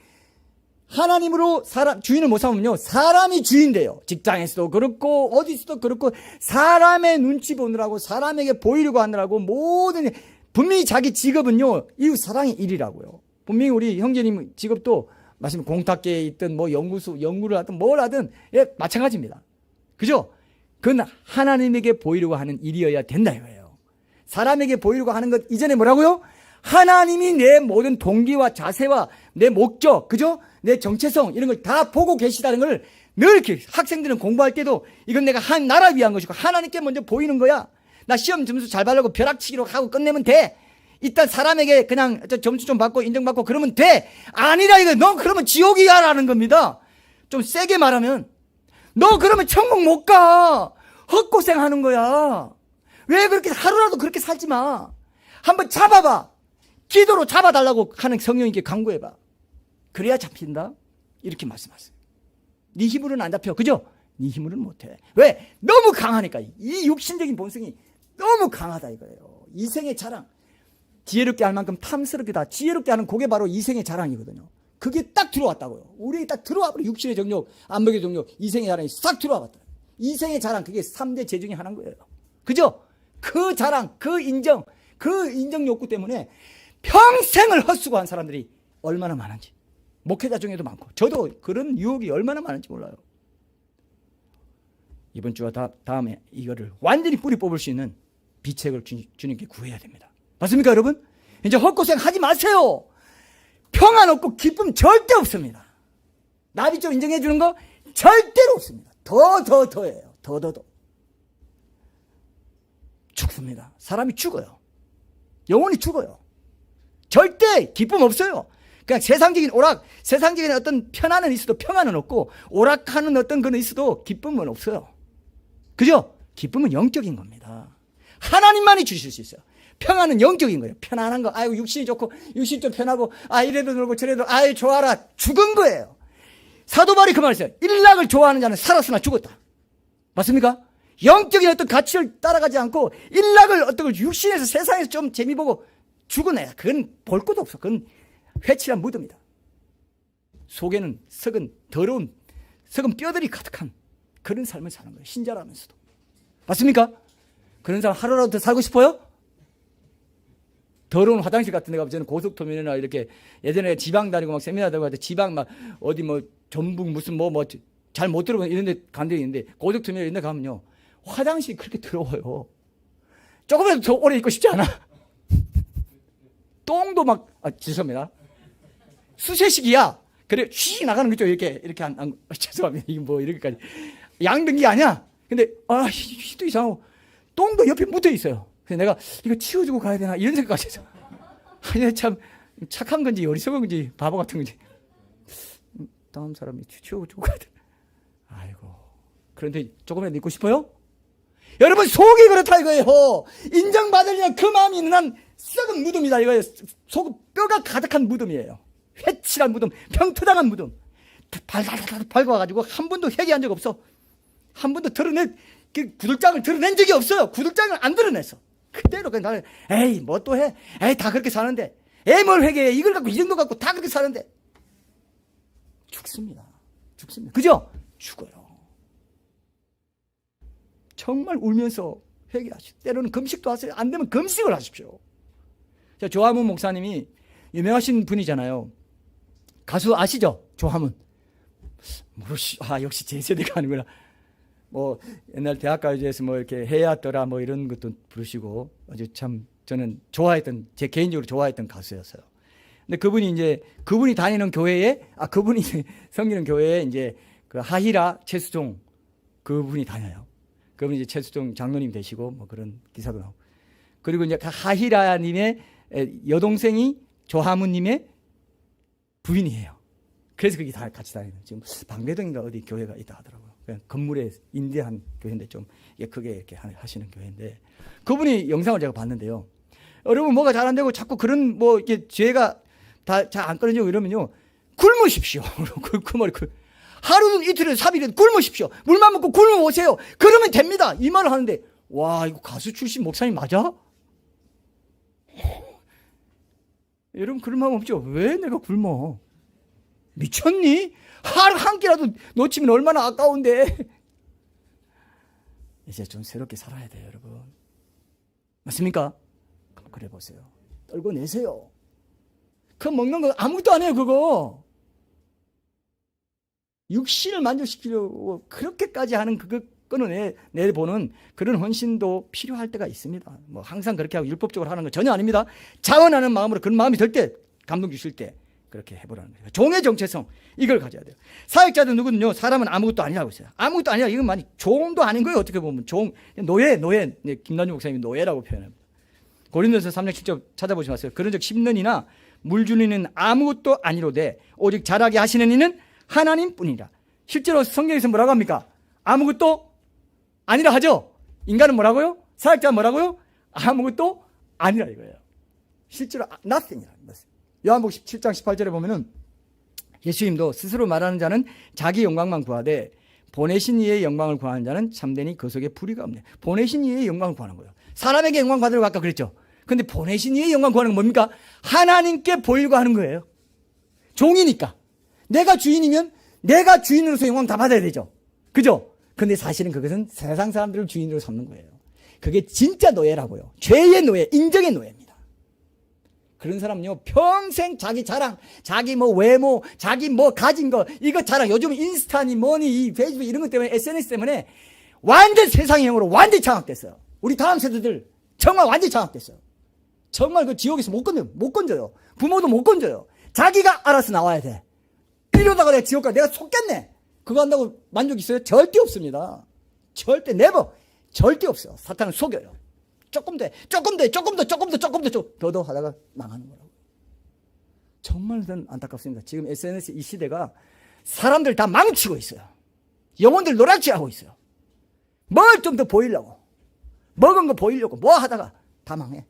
하나님으로 주인을 못 삼으면요. 사람이 주인 돼요. 직장에서도 그렇고 어디서도 그렇고 사람의 눈치 보느라고 사람에게 보이려고 하느라고 모든 분명히 자기 직업은요. 이웃 사랑의 일이라고요. 분명히 우리 형제님 직업도 말씀 공탁계에 있든 뭐 연구를 하든 뭘 하든 예, 마찬가지입니다. 그죠? 그건 하나님에게 보이려고 하는 일이어야 된다 이거예요. 사람에게 보이려고 하는 것 이전에 뭐라고요? 하나님이 내 모든 동기와 자세와 내 목적, 그죠? 내 정체성 이런 걸 다 보고 계시다는 걸 늘 이렇게 학생들은 공부할 때도 이건 내가 한 나라 위한 것이고 하나님께 먼저 보이는 거야. 나 시험 점수 잘 받으려고 벼락치기로 하고 끝내면 돼. 일단 사람에게 그냥 점수 좀 받고 인정받고 그러면 돼. 아니라 이거 너 그러면 지옥이야 라는 겁니다. 좀 세게 말하면 너 그러면 천국 못 가. 헛고생 하는 거야. 왜 그렇게 하루라도 그렇게 살지 마. 한번 잡아봐. 기도로 잡아달라고 하는 성령님께 간구해봐. 그래야 잡힌다. 이렇게 말씀하세요. 네 힘으로는 안 잡혀. 그죠? 네 힘으로는 못해. 왜? 너무 강하니까. 이 육신적인 본성이 너무 강하다 이거예요. 이생의 자랑. 지혜롭게 할 만큼 탐스럽게다. 지혜롭게 하는 그게 바로 이생의 자랑이거든요. 그게 딱 들어왔다고요. 우리에게 딱 들어와 버려. 육신의 정욕, 안목의 정욕, 이생의 자랑이 싹 들어와 봤다. 이생의 자랑 그게 3대 죄 중에 하나인 거예요. 그죠? 그 자랑, 그 인정 욕구 때문에 평생을 헛수고한 사람들이 얼마나 많은지. 목회자 중에도 많고 저도 그런 유혹이 얼마나 많은지 몰라요. 이번 주와 다음에 이거를 완전히 뿌리 뽑을 수 있는 비책을 주님께 구해야 됩니다. 맞습니까 여러분? 이제 헛고생 하지 마세요. 평안 없고 기쁨 절대 없습니다. 나비 좀 인정해 주는 거 절대로 없습니다. 더예요. 더. 죽습니다. 사람이 죽어요. 영원히 죽어요. 절대 기쁨 없어요. 그냥 세상적인 어떤 편안은 있어도 평안은 없고 오락하는 어떤 거는 있어도 기쁨은 없어요. 그죠? 기쁨은 영적인 겁니다. 하나님만이 주실 수 있어요. 평안은 영적인 거예요. 편안한 거. 아이고 육신이 좋고 육신이 좀 편하고 이래도 놀고 저래도 좋아라. 죽은 거예요. 사도 바울이 그 말했어요. 일락을 좋아하는 자는 살았으나 죽었다. 맞습니까? 영적인 어떤 가치를 따라가지 않고 일락을 어떤 걸 육신에서 세상에서 좀 재미 보고 죽은 애야. 그건 볼 것도 없어. 그건 회칠한 무덤이다. 속에는 썩은 뼈들이 가득한 그런 삶을 사는 거예요. 신자라면서도. 맞습니까? 그런 사람 하루라도 더 살고 싶어요? 더러운 화장실 같은 데 가면 저는 고속터미널이나 이렇게 예전에 지방 다니고 막 세미나 다니고 할 때 지방 막 어디 뭐 전북 무슨 뭐 잘 못 들어본 이런 데 간 데 있는데 고속터미널 이런 데 가면요. 화장실이 그렇게 더러워요. 조금이라도 더 오래 있고 싶지 않아? 똥도 막, 죄송합니다. 수세식이야. 그래, 휘 나가는 거죠. 이렇게 죄송합니다. 이게 뭐, 이렇게까지. 양등기 아니야? 근데, 휘도 이상하고, 똥도 옆에 묻어 있어요. 그래서 내가 이거 치워주고 가야 되나? 이런 생각까지 해서. 참, 착한 건지, 어리석은 건지, 바보 같은 건지. 다음 사람이 치워주고 가야 되나? 아이고. 그런데 조금이라도 있고 싶어요? 여러분, 속이 그렇다 이거예요. 인정받으려면 그 마음이 있는 한 썩은 무덤이다 이거예요. 속 뼈가 가득한 무덤이에요. 회칠한 무덤, 평투당한 무덤. 발발발 밟아가지고 한 번도 회개한 적 없어. 한 번도 그 구들장을 드러낸 적이 없어요. 구들장을 안 드러냈어. 그대로 그냥 나는 에이 뭐 또 해? 에이 다 그렇게 사는데. 에이 뭘 회개해? 이걸 갖고 이 정도 갖고 다 그렇게 사는데. 죽습니다. 그죠? 죽어요. 정말 울면서 회개하시고 때로는 금식도 하세요. 안 되면 금식을 하십시오. 자, 조화문 목사님이 유명하신 분이잖아요. 가수 아시죠? 조화문. 역시 제 세대가 아니구나. 뭐 옛날 대학가요제에서 뭐 이렇게 해야더라 뭐 이런 것도 부르시고 아주 참 저는 좋아했던, 제 개인적으로 좋아했던 가수였어요. 근데 그분이 다니는 교회에 그분이 섬기는 교회에 이제 그 하히라 최수종 그분이 다녀요. 그분이 이제 최수종 장로님 되시고 뭐 그런 기사도 나오고. 그리고 이제 하히라님의 여동생이 조화문님의 부인이에요. 그래서 그게 다 같이 다니는, 지금 방배동인가 어디 교회가 있다 하더라고요. 그냥 건물에 인대한 교회인데 좀 크게 이렇게 하시는 교회인데, 그분이 영상을 제가 봤는데요. 여러분 뭐가 잘 안 되고 자꾸 그런 뭐 이게 죄가 다 잘 안 끊어지고 이러면요, 굶으십시오. 그 말이 하루든 이틀이든 3일이든 굶으십시오. 물만 먹고 굶어 오세요. 그러면 됩니다. 이 말을 하는데, 와, 이거 가수 출신 목사님 맞아? 여러분 그런 마음 없죠? 왜 내가 굶어? 미쳤니? 하루 한 끼라도 놓치면 얼마나 아까운데. 이제 좀 새롭게 살아야 돼요, 여러분. 맞습니까? 그래 보세요. 떨고 내세요. 그 먹는 거 아무것도 안 해요, 그거. 육신을 만족시키려고 그렇게까지 하는 그거 끊어내보는 그런 헌신도 필요할 때가 있습니다. 뭐 항상 그렇게 하고 율법적으로 하는 건 전혀 아닙니다. 자원하는 마음으로, 그런 마음이 들 때, 감동 주실 때 그렇게 해보라는 거예요. 종의 정체성, 이걸 가져야 돼요. 사역자도 누구든요, 사람은 아무것도 아니라고 했어요. 아무것도 아니라, 이건 많이 종도 아닌 거예요. 어떻게 보면 노예. 김남주 목사님이 노예라고 표현합니다. 고린도서 3장 7절 찾아보지 마세요. 그런 적 10년이나 물 주는 이는 아무것도 아니로되 오직 자라게 하시는 이는 하나님뿐이라. 실제로 성경에서 뭐라고 합니까? 아무것도 아니라 하죠. 인간은 뭐라고요? 사역자는 뭐라고요? 아무것도 아니라 이거예요. 실제로 nothing이라. 요한복음 17장 18절에 보면은 예수님도 스스로 말하는 자는 자기 영광만 구하되 보내신 이의 영광을 구하는 자는 참되니 그 속에 불의가 없네. 보내신 이의 영광을 구하는 거예요. 사람에게 영광 받으려고 아까 그랬죠. 근데 보내신 이의 영광 구하는 건 뭡니까? 하나님께 보이려고 하는 거예요. 종이니까. 내가 주인이면 내가 주인으로서 영광 다 받아야 되죠. 그죠? 근데 사실은 그것은 세상 사람들을 주인으로 삼는 거예요. 그게 진짜 노예라고요. 죄의 노예, 인정의 노예입니다. 그런 사람은요, 평생 자기 자랑, 자기 뭐 외모, 자기 뭐 가진 거, 이거 자랑, 요즘 인스타니 뭐니, 이 페이스북 이런 것 때문에, SNS 때문에 완전 세상형으로 완전히 장악됐어요. 우리 다음 세대들 정말 완전히 장악됐어요. 정말 그 지옥에서 못 건져요. 부모도 못 건져요. 자기가 알아서 나와야 돼. 이러다가 내가 지옥 가, 내가 속겠네. 그거 한다고 만족 있어요? 절대 없습니다. 절대, 네버. 절대 없어요. 사탄은 속여요. 조금 더 하다가 망하는 거라고. 정말 안타깝습니다. 지금 SNS 이 시대가 사람들 다 망치고 있어요. 영혼들 노랗지하고 있어요. 뭘 좀 더 보이려고, 먹은 거 보이려고 뭐 하다가 다 망해.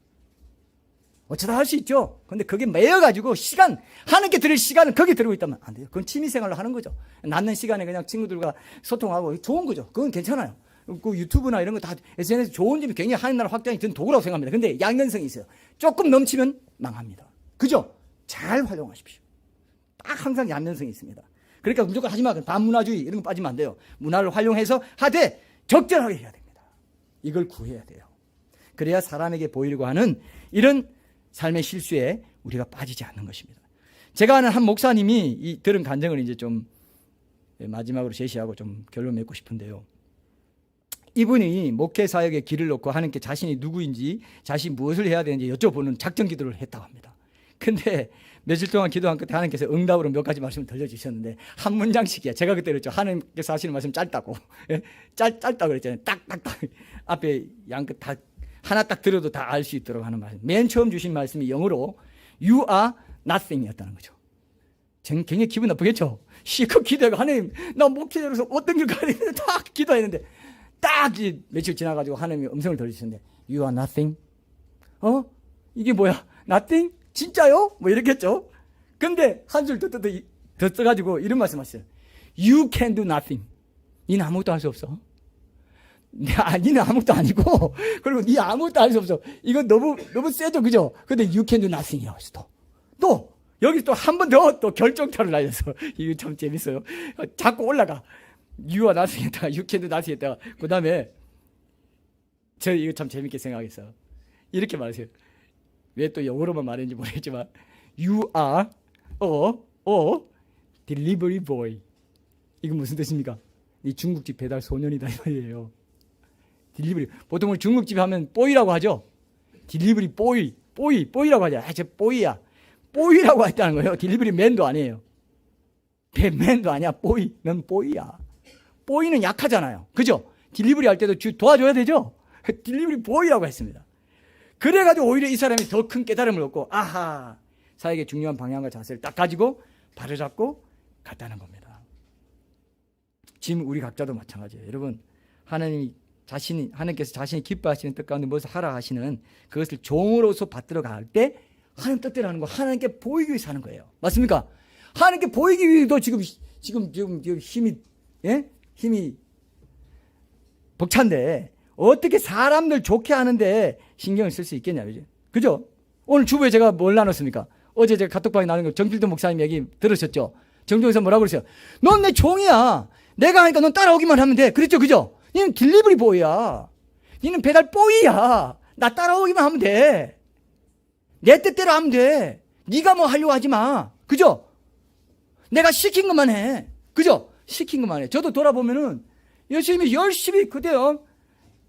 어쩌다 할 수 있죠. 근데 그게 매여가지고 하나님께 드릴 시간을 거기 들고 있다면 안 돼요. 그건 취미생활로 하는 거죠. 남는 시간에 그냥 친구들과 소통하고 좋은 거죠. 그건 괜찮아요. 그 유튜브나 이런 거 다 SNS 좋은 점이 굉장히 하나님 나라 확장이 된 도구라고 생각합니다. 근데 양면성이 있어요. 조금 넘치면 망합니다. 그죠? 잘 활용하십시오. 딱 항상 양면성이 있습니다. 그러니까 무조건 하지 마. 반문화주의 이런 거 빠지면 안 돼요. 문화를 활용해서 하되 적절하게 해야 됩니다. 이걸 구해야 돼요. 그래야 사람에게 보이려고 하는 이런 삶의 실수에 우리가 빠지지 않는 것입니다. 제가 아는 한 목사님이 들은 간증을 이제 좀 마지막으로 제시하고 좀 결론 맺고 싶은데요. 이분이 목회 사역에 길을 놓고 하나님께 자신이 누구인지, 자신이 무엇을 해야 되는지 여쭤보는 작정 기도를 했다고 합니다. 근데 며칠 동안 기도한 끝에 하나님께서 응답으로 몇 가지 말씀을 들려주셨는데 한 문장씩이야. 제가 그때 그랬죠. 하나님께서 하시는 말씀 짧다고. 짧다고 그랬잖아요. 딱딱딱. 앞에 양끝 다 하나 딱 들어도 다 알 수 있도록 하는 말씀. 맨 처음 주신 말씀이 영어로 You are nothing이었다는 거죠. 굉장히 기분 나쁘겠죠. 실컷 기도하고 하나님 나 목회자로서 어떤 길 가야 되는데 딱 기도했는데 딱 며칠 지나가지고 하나님이 음성을 들려주셨는데 You are nothing? 이게 뭐야? nothing? 진짜요? 뭐 이랬겠죠. 근데 한 줄 더 써가지고 이런 말씀하셨어요. You can do nothing. 니는 아무것도 할 수 없어. 니는 아무것도 아니고, 그리고 니 아무것도 할 수 없어. 이건 너무 세죠, 그죠? 근데 you can do nothing이라고 했어. 또, 여기 또 한 번 더 결정타를 날려서, 이거 참 재밌어요. 자꾸 올라가. You are nothing 했다가, you can do nothing 했다가, 그 다음에, 저 이거 참 재밌게 생각했어. 이렇게 말하세요. 왜 또 영어로만 말했는지 모르겠지만 You are a delivery boy. 이건 무슨 뜻입니까? 이 중국집 배달 소년이다 이 말이에요. 딜리버리. 보통 우리 중국집 하면 뽀이라고 하죠. 딜리버리 뽀이라고 하죠. 저 뽀이야. 뽀이라고 했다는 거예요. 딜리버리 맨도 아니에요. 맨도 아니야. 넌 뽀이야. 뽀이는 약하잖아요. 그죠? 딜리버리 할 때도 도와줘야 되죠? 딜리버리 보이라고 했습니다. 그래가지고 오히려 이 사람이 더 큰 깨달음을 얻고, 아하, 사역의 중요한 방향과 자세를 딱 가지고 바로잡고 갔다는 겁니다. 지금 우리 각자도 마찬가지예요. 여러분, 하나님께서 자신이 기뻐하시는 뜻 가운데 무엇을 하라 하시는 그것을 종으로서 받들어 갈 때 하나님 뜻대로 하는 거 하나님께 보이기 위해서 하는 거예요. 맞습니까? 하나님께 보이기 위해서 지금 힘이 벅찬데 어떻게 사람들 좋게 하는데 신경을 쓸 수 있겠냐, 그죠? 오늘 주부에 제가 뭘 나눴습니까? 어제 제가 카톡방에 나눈 거 정필도 목사님 얘기 들으셨죠? 정종에서 뭐라고 그러세요? 넌 내 종이야. 내가 하니까 넌 따라오기만 하면 돼. 그랬죠, 그죠? 니는 딜리버리 보이야. 니는 배달 보이야. 나 따라오기만 하면 돼. 내 뜻대로 하면 돼. 네가 뭐 하려고 하지 마. 그죠? 내가 시킨 것만 해. 그죠? 시킨 것만 해. 저도 돌아보면은 열심히 그대요.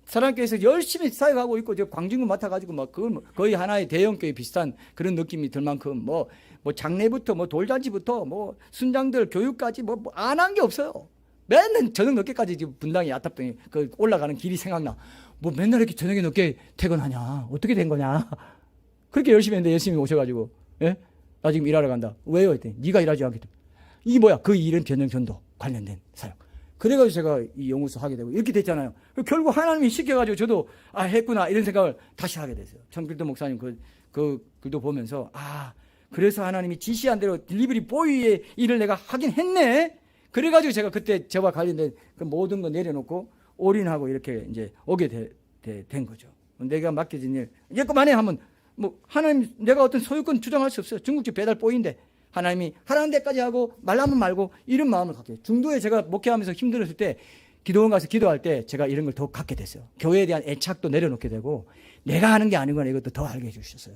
사랑교회에서 열심히 사역하고 있고, 저 광진구 맡아가지고 막 그걸 거의 하나의 대형교회 비슷한 그런 느낌이 들 만큼 뭐 장례부터 뭐 돌잔치부터 뭐 순장들 교육까지 뭐 안 한 게 없어요. 맨날 저녁 늦게까지 지금 분당에 야탑동에 그 올라가는 길이 생각나. 뭐 맨날 이렇게 저녁에 늦게 퇴근하냐? 어떻게 된 거냐? 그렇게 열심히 했는데 열심히 오셔가지고, 예? 나 지금 일하러 간다. 왜요? 했더니 네가 일하지 않겠다. 이게 뭐야? 그 일은 변정전도 관련된 사역. 그래가지고 제가 이 영우수 하게 되고 이렇게 됐잖아요. 결국 하나님이 시켜가지고 저도 했구나 이런 생각을 다시 하게 됐어요. 정필도 목사님 그 글도 보면서 그래서 하나님이 지시한 대로 딜리버리 보이의 일을 내가 하긴 했네. 그래가지고 제가 그때 저와 관련된 그 모든 거 내려놓고 올인하고 이렇게 이제 오게 된 거죠. 내가 맡겨진 일 이제 그만해 하면 뭐 하나님 내가 어떤 소유권 주장할 수 없어요. 중국집 배달 보이인데 하나님이 하라는 데까지 하고 말라면 말고 이런 마음을 갖게. 중도에 제가 목회하면서 힘들었을 때 기도원 가서 기도할 때 제가 이런 걸 더 갖게 됐어요. 교회에 대한 애착도 내려놓게 되고 내가 하는 게 아니구나 이것도 더 알게 해주셨어요.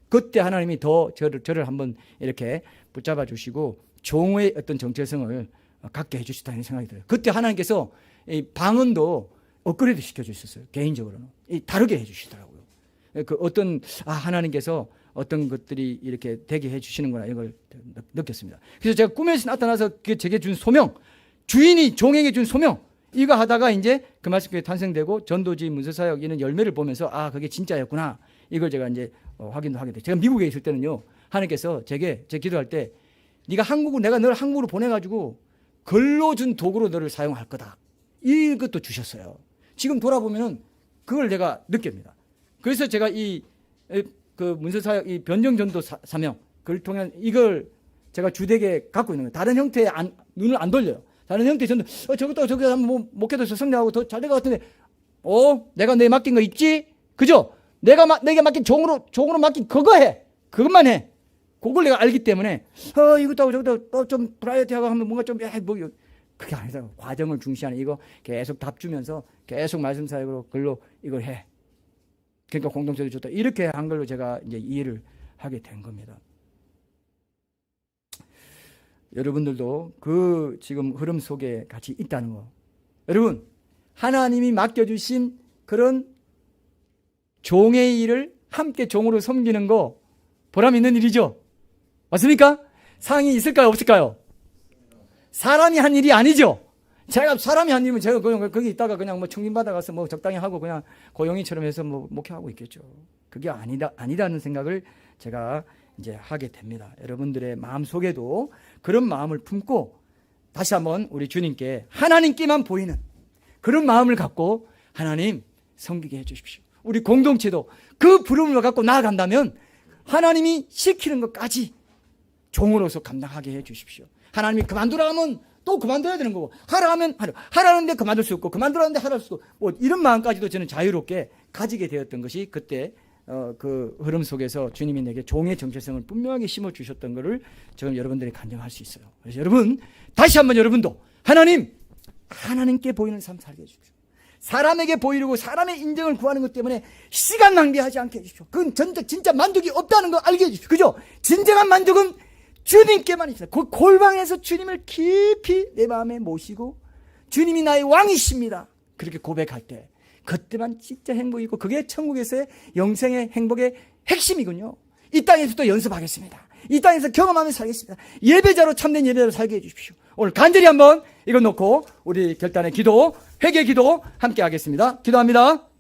그때 하나님이 더 저를 한번 이렇게 붙잡아 주시고 종의 어떤 정체성을 갖게 해주셨다는 생각이 들어요. 그때 하나님께서 이 방언도 업그레이드 시켜주셨어요. 개인적으로는 다르게 해주시더라고요. 그 어떤 하나님께서 어떤 것들이 이렇게 되게 해주시는구나 이걸 느꼈습니다. 그래서 제가 꿈에서 나타나서 제게 준 소명, 주인이 종에게 준 소명, 이거 하다가 이제 그 말씀교회 탄생되고 전도지 문서사역 이런 열매를 보면서 그게 진짜였구나 이걸 제가 이제 확인도 하게 돼요. 제가 미국에 있을 때는요, 하나님께서 제 기도할 때 내가 널 한국으로 보내가지고 글로 준 도구로 너를 사용할 거다. 이것도 주셨어요. 지금 돌아보면은 그걸 내가 느낍니다. 그래서 제가 그 문서사역 이 변정전도 사명 그걸 통한 이걸 제가 주되게 갖고 있는 거예요. 다른 형태에 눈을 안 돌려요. 다른 형태의 전도 저것도 한번 목회도 성장하고 더 잘 될 것 같은데 내가 내 맡긴 거 있지? 그죠? 내게 맡긴 종으로 맡긴 그거 해. 그것만 해. 그걸 내가 알기 때문에 이것도 하고 저것도 좀 브라이어티하고 하면 뭔가 좀 그게 아니다. 과정을 중시하는 이거 계속 답 주면서 계속 말씀 사역으로 글로 이걸 해. 그러니까 공동체도 좋다. 이렇게 한 걸로 제가 이제 이해를 하게 된 겁니다. 여러분들도 그 지금 흐름 속에 같이 있다는 거. 여러분, 하나님이 맡겨주신 그런 종의 일을 함께 종으로 섬기는 거 보람 있는 일이죠. 맞습니까? 상이 있을까요? 없을까요? 사람이 한 일이 아니죠. 제가 사람이 한 일이면 제가 그냥 거기 있다가 그냥 뭐 청진받아가서 뭐 적당히 하고 그냥 고용이처럼 해서 뭐 목회하고 있겠죠. 그게 아니라는 생각을 제가 이제 하게 됩니다. 여러분들의 마음 속에도 그런 마음을 품고 다시 한번 우리 주님께 하나님께만 보이는 그런 마음을 갖고 하나님 섬기게 해주십시오. 우리 공동체도 그 부름을 갖고 나아간다면 하나님이 시키는 것까지 종으로서 감당하게 해주십시오. 하나님이 그만두라 하면 또 그만둬야 되는 거고 하라 하면 하라는데 그만둘 수 없고 그만두라는데 하라 할 수 없고 뭐 이런 마음까지도 저는 자유롭게 가지게 되었던 것이 그때 그 흐름 속에서 주님이 내게 종의 정체성을 분명하게 심어주셨던 것을 지금 여러분들이 간증할 수 있어요. 그래서 여러분 다시 한번 여러분도 하나님께 보이는 삶 살게 해주십시오. 사람에게 보이려고 사람의 인정을 구하는 것 때문에 시간 낭비하지 않게 해주십시오. 그건 진짜 만족이 없다는 거 알게 해주십시오. 그죠? 진정한 만족은 주님께만 있습니다. 그 골방에서 주님을 깊이 내 마음에 모시고 주님이 나의 왕이십니다. 그렇게 고백할 때 그때만 진짜 행복이고 그게 천국에서의 영생의 행복의 핵심이군요. 이 땅에서도 연습하겠습니다. 이 땅에서 경험하며 살겠습니다. 예배자로 참된 예배자로 살게 해주십시오. 오늘 간절히 한번 이거 놓고 우리 결단의 기도, 회개 기도 함께 하겠습니다. 기도합니다.